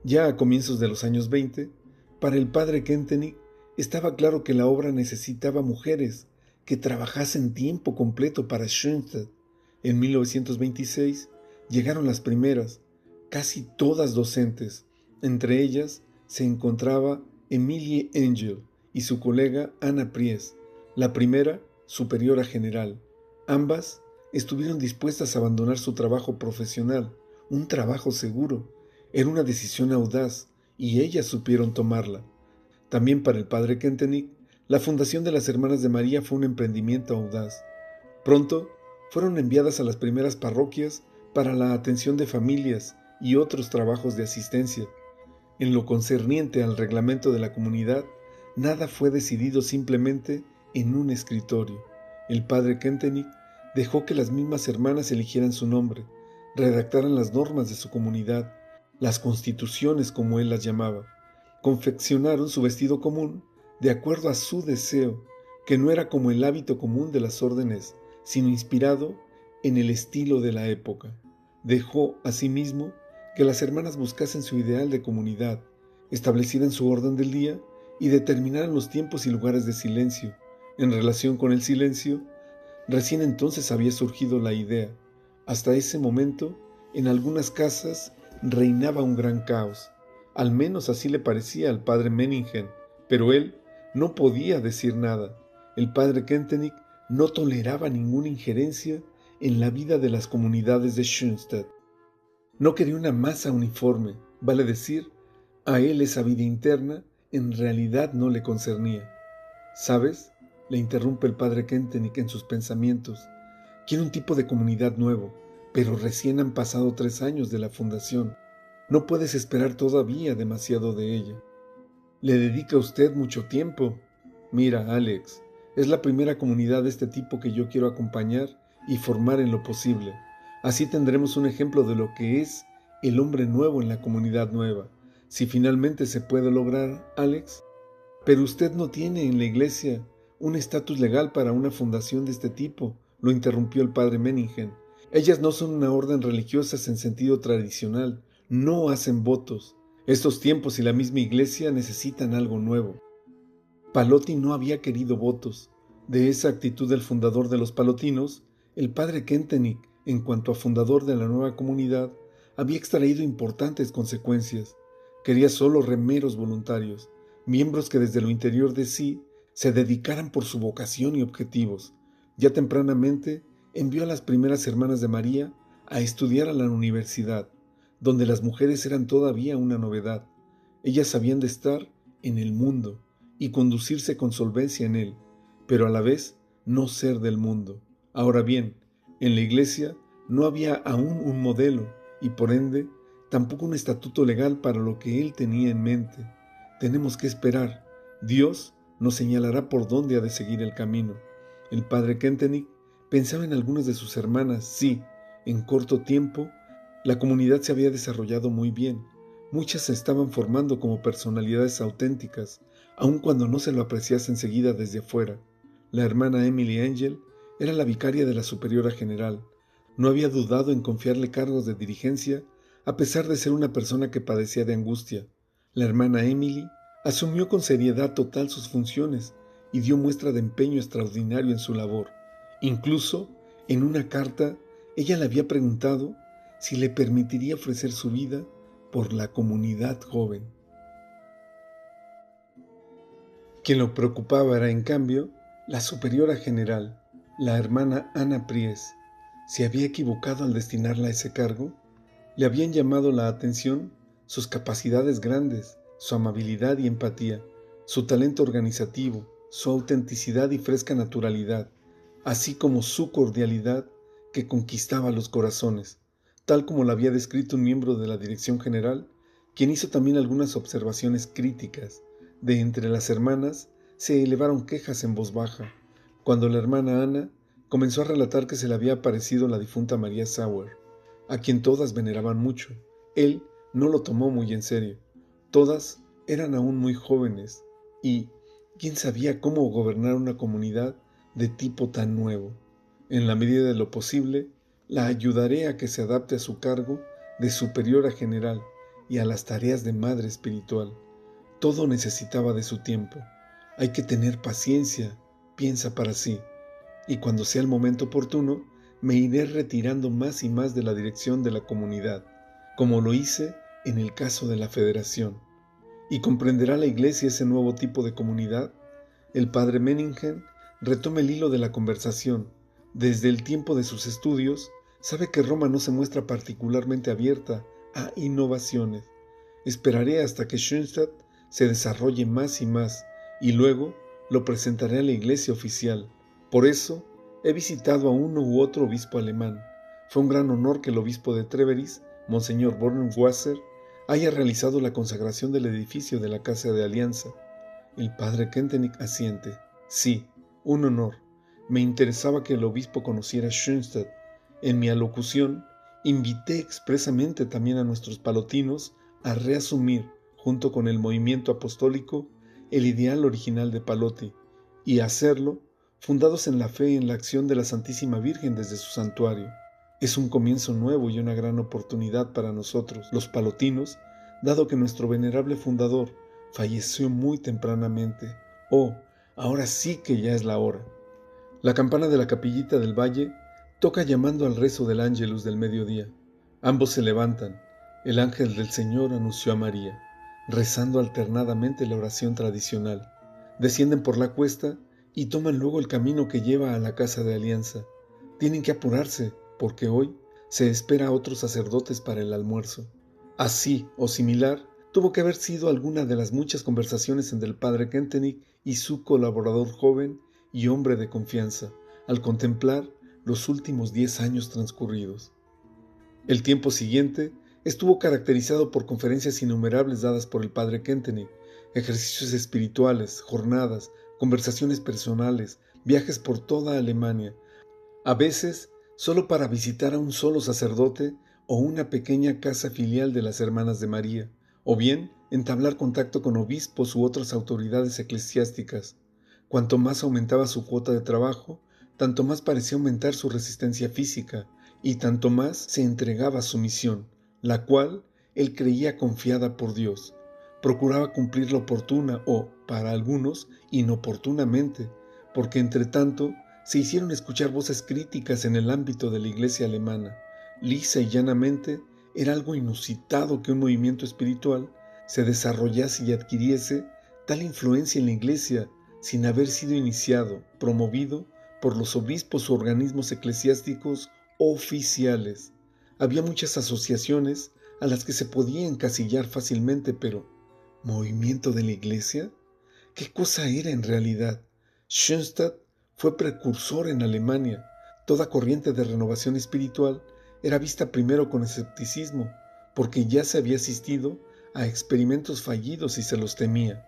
Ya a comienzos de los años 20, para el padre Kentenich estaba claro que la obra necesitaba mujeres que trabajasen tiempo completo para Schoenstatt. En 1926 llegaron las primeras, casi todas docentes. Entre ellas se encontraba Emilie Engel y su colega Anna Pries, la primera superiora general. Ambas estuvieron dispuestas a abandonar su trabajo profesional, un trabajo seguro. Era una decisión audaz y ellas supieron tomarla. También para el padre Kentenich, la fundación de las Hermanas de María fue un emprendimiento audaz. Pronto fueron enviadas a las primeras parroquias para la atención de familias y otros trabajos de asistencia. En lo concerniente al reglamento de la comunidad, nada fue decidido simplemente en un escritorio. El padre Kentenich dejó que las mismas hermanas eligieran su nombre, redactaran las normas de su comunidad, las constituciones como él las llamaba. Confeccionaron su vestido común de acuerdo a su deseo, que no era como el hábito común de las órdenes, sino inspirado en el estilo de la época. Dejó, asimismo, que las hermanas buscasen su ideal de comunidad, establecieran su orden del día y determinaran los tiempos y lugares de silencio. En relación con el silencio, recién entonces había surgido la idea. Hasta ese momento, en algunas casas reinaba un gran caos. Al menos así le parecía al padre Meningen, pero él no podía decir nada. El padre Kentenich no toleraba ninguna injerencia en la vida de las comunidades de Schoenstatt. No quería una masa uniforme, vale decir, a él esa vida interna en realidad no le concernía. ¿Sabes?, le interrumpe el padre Kentenich en sus pensamientos. Quiere un tipo de comunidad nuevo, pero recién han pasado 3 años de la fundación. No puedes esperar todavía demasiado de ella. ¿Le dedica usted mucho tiempo? Mira, Alex, es la primera comunidad de este tipo que yo quiero acompañar y formar en lo posible. Así tendremos un ejemplo de lo que es el hombre nuevo en la comunidad nueva. Si finalmente se puede lograr, Alex. Pero usted no tiene en la iglesia un estatus legal para una fundación de este tipo, lo interrumpió el padre Meningen. Ellas no son una orden religiosa en sentido tradicional, no hacen votos. Estos tiempos y la misma iglesia necesitan algo nuevo. Palotti no había querido votos. De esa actitud del fundador de los palotinos, el padre Kentenich, en cuanto a fundador de la nueva comunidad, había extraído importantes consecuencias. Quería solo remeros voluntarios, miembros que desde lo interior de sí se dedicaran por su vocación y objetivos. Ya tempranamente envió a las primeras hermanas de María a estudiar a la universidad, donde las mujeres eran todavía una novedad. Ellas habían de estar en el mundo y conducirse con solvencia en él, pero a la vez no ser del mundo. Ahora bien, en la iglesia no había aún un modelo y por ende tampoco un estatuto legal para lo que él tenía en mente. Tenemos que esperar. Dios nos señalará por dónde ha de seguir el camino. El padre Kentenich pensaba en algunas de sus hermanas. Sí, en corto tiempo, la comunidad se había desarrollado muy bien. Muchas se estaban formando como personalidades auténticas, aun cuando no se lo apreciase enseguida desde afuera. La hermana Emily Angel era la vicaria de la superiora general. No había dudado en confiarle cargos de dirigencia, a pesar de ser una persona que padecía de angustia. La hermana Emily asumió con seriedad total sus funciones y dio muestra de empeño extraordinario en su labor. Incluso, en una carta, ella le había preguntado si le permitiría ofrecer su vida por la comunidad joven. Quien lo preocupaba era, en cambio, la superiora general, la hermana Anna Pries. ¿Se había equivocado al destinarla a ese cargo? Le habían llamado la atención sus capacidades grandes, su amabilidad y empatía, su talento organizativo, su autenticidad y fresca naturalidad, así como su cordialidad que conquistaba los corazones, tal como la había descrito un miembro de la dirección general, quien hizo también algunas observaciones críticas. De entre las hermanas se elevaron quejas en voz baja, cuando la hermana Ana comenzó a relatar que se le había aparecido la difunta María Sauer, a quien todas veneraban mucho. Él no lo tomó muy en serio. Todas eran aún muy jóvenes y, ¿Quién sabía cómo gobernar una comunidad de tipo tan nuevo? En la medida de lo posible, la ayudaré a que se adapte a su cargo de superiora general y a las tareas de madre espiritual. Todo necesitaba de su tiempo. Hay que tener paciencia, piensa para sí, y cuando sea el momento oportuno, me iré retirando más y más de la dirección de la comunidad, como lo hice en el caso de la Federación. ¿Y comprenderá la Iglesia ese nuevo tipo de comunidad? El padre Menningen retoma el hilo de la conversación. Desde el tiempo de sus estudios, sabe que Roma no se muestra particularmente abierta a innovaciones. Esperaré hasta que Schoenstatt se desarrolle más y más, y luego lo presentaré a la Iglesia oficial. Por eso, he visitado a uno u otro obispo alemán. Fue un gran honor que el obispo de Treveris, Monseñor Bornwasser, haya realizado la consagración del edificio de la Casa de Alianza. El padre Kentenich asiente. Sí, un honor. Me interesaba que el obispo conociera Schoenstatt. En mi alocución, invité expresamente también a nuestros palotinos a reasumir, junto con el movimiento apostólico, el ideal original de Palotti, y a hacerlo fundados en la fe y en la acción de la Santísima Virgen desde su santuario. Es un comienzo nuevo y una gran oportunidad para nosotros, los palotinos, dado que nuestro venerable fundador falleció muy tempranamente. Oh, ahora sí que ya es la hora. La campana de la capillita del valle toca llamando al rezo del Ángelus del mediodía. Ambos se levantan. El ángel del Señor anunció a María, rezando alternadamente la oración tradicional. Descienden por la cuesta y toman luego el camino que lleva a la casa de alianza. Tienen que apurarse, porque hoy se espera a otros sacerdotes para el almuerzo. Así o similar, tuvo que haber sido alguna de las muchas conversaciones entre el padre Kentenich y su colaborador joven y hombre de confianza, al contemplar los últimos 10 años transcurridos. El tiempo siguiente estuvo caracterizado por conferencias innumerables dadas por el padre Kentenich, ejercicios espirituales, jornadas, conversaciones personales, viajes por toda Alemania, a veces solo para visitar a un solo sacerdote o una pequeña casa filial de las Hermanas de María, o bien entablar contacto con obispos u otras autoridades eclesiásticas. Cuanto más aumentaba su cuota de trabajo, tanto más parecía aumentar su resistencia física, y tanto más se entregaba a su misión, la cual él creía confiada por Dios. Procuraba cumplirla oportuna o, para algunos, inoportunamente, porque entre tanto se hicieron escuchar voces críticas en el ámbito de la Iglesia alemana. Lisa y llanamente, era algo inusitado que un movimiento espiritual se desarrollase y adquiriese tal influencia en la Iglesia sin haber sido iniciado, promovido por los obispos u organismos eclesiásticos oficiales. Había muchas asociaciones a las que se podía encasillar fácilmente, pero ¿movimiento de la Iglesia? ¿Qué cosa era en realidad? Schoenstatt fue precursor en Alemania. Toda corriente de renovación espiritual era vista primero con escepticismo, porque ya se había asistido a experimentos fallidos y se los temía.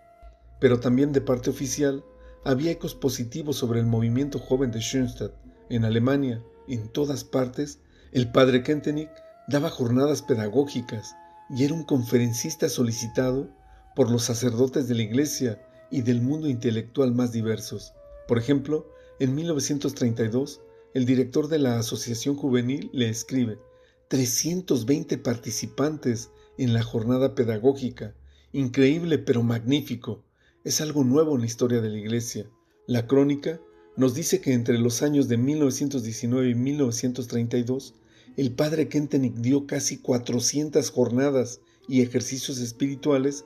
Pero también de parte oficial había ecos positivos sobre el movimiento joven de Schoenstatt. En Alemania, en todas partes, el padre Kentenich daba jornadas pedagógicas y era un conferencista solicitado por los sacerdotes de la Iglesia y del mundo intelectual más diversos. Por ejemplo, en 1932, el director de la Asociación Juvenil le escribe: 320 participantes en la jornada pedagógica. Increíble pero magnífico. Es algo nuevo en la historia de la Iglesia. La crónica nos dice que entre los años de 1919 y 1932, el padre Kentenich dio casi 400 jornadas y ejercicios espirituales,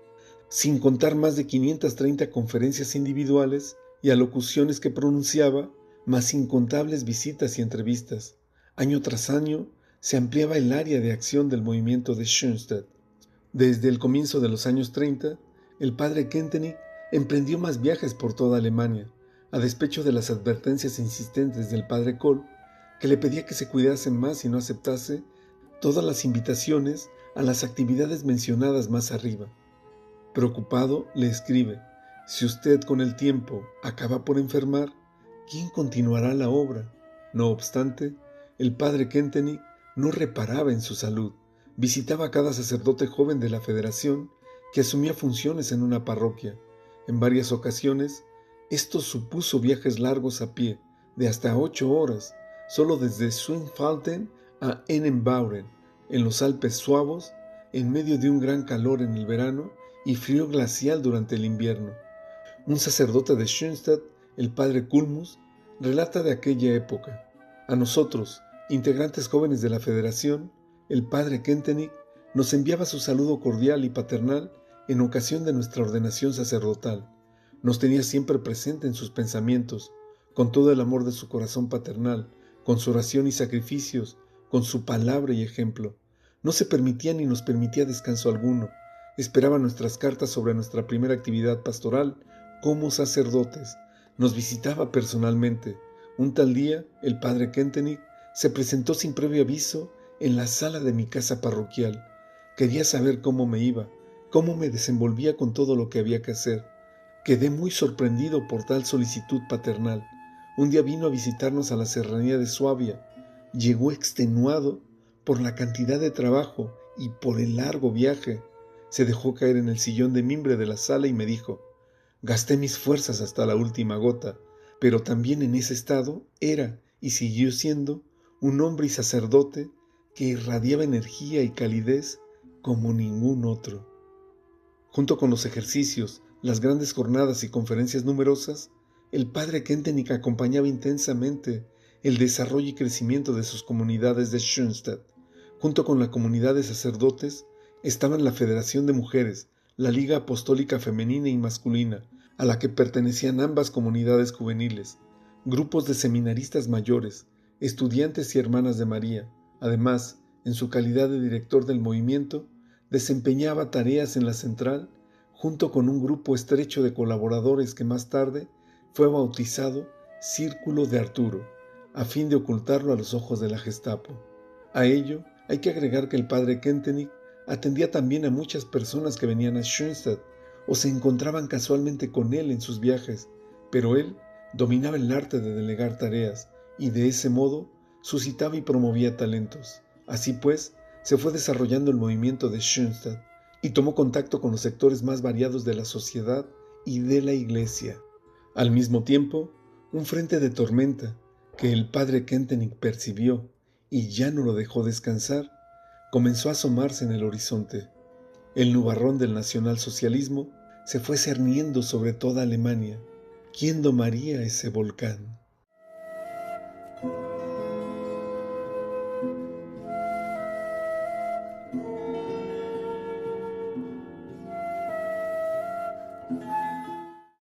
sin contar más de 530 conferencias individuales y alocuciones que pronunciaba, más incontables visitas y entrevistas. Año tras año se ampliaba el área de acción del movimiento de Schoenstatt. Desde el comienzo de los años 30, el padre Kentenich emprendió más viajes por toda Alemania, a despecho de las advertencias insistentes del padre Kohl, que le pedía que se cuidase más y no aceptase todas las invitaciones a las actividades mencionadas más arriba. Preocupado, le escribe: si usted con el tiempo acaba por enfermar, ¿quién continuará la obra? No obstante, el padre Kentenich no reparaba en su salud. Visitaba a cada sacerdote joven de la Federación que asumía funciones en una parroquia. En varias ocasiones Esto supuso viajes largos a pie, de hasta 8 horas, solo desde Schwinfalten a Ennenbauern, en los Alpes suavos, en medio de un gran calor en el verano y frío glacial durante el invierno. Un sacerdote de Schoenstatt, el padre Kulmus, relata de aquella época. A nosotros, integrantes jóvenes de la Federación, el padre Kentenich nos enviaba su saludo cordial y paternal en ocasión de nuestra ordenación sacerdotal. Nos tenía siempre presente en sus pensamientos, con todo el amor de su corazón paternal, con su oración y sacrificios, con su palabra y ejemplo. No se permitía ni nos permitía descanso alguno. Esperaba nuestras cartas sobre nuestra primera actividad pastoral como sacerdotes. Nos visitaba personalmente. Un tal día, el padre Kentenich se presentó sin previo aviso en la sala de mi casa parroquial. Quería saber cómo me iba, cómo me desenvolvía con todo lo que había que hacer. Quedé muy sorprendido por tal solicitud paternal. Un día vino a visitarnos a la serranía de Suabia. Llegó extenuado por la cantidad de trabajo y por el largo viaje. Se dejó caer en el sillón de mimbre de la sala y me dijo: gasté mis fuerzas hasta la última gota, pero también en ese estado era y siguió siendo un hombre y sacerdote que irradiaba energía y calidez como ningún otro. Junto con los ejercicios, las grandes jornadas y conferencias numerosas, el padre Kentenich acompañaba intensamente el desarrollo y crecimiento de sus comunidades de Schoenstatt. Junto con la comunidad de sacerdotes estaban la Federación de Mujeres, la Liga Apostólica Femenina y Masculina, a la que pertenecían ambas comunidades juveniles, grupos de seminaristas mayores, estudiantes y hermanas de María. Además, en su calidad de director del movimiento, desempeñaba tareas en la central junto con un grupo estrecho de colaboradores que más tarde fue bautizado Círculo de Arturo, a fin de ocultarlo a los ojos de la Gestapo. A ello hay que agregar que el padre Kentenich atendía también a muchas personas que venían a Schoenstatt o se encontraban casualmente con él en sus viajes, pero él dominaba el arte de delegar tareas y de ese modo suscitaba y promovía talentos. Así pues, se fue desarrollando el movimiento de Schoenstatt y tomó contacto con los sectores más variados de la sociedad y de la Iglesia. Al mismo tiempo, un frente de tormenta que el padre Kentenich percibió y ya no lo dejó descansar, comenzó a asomarse en el horizonte. El nubarrón del nacionalsocialismo se fue cerniendo sobre toda Alemania. ¿Quién domaría ese volcán?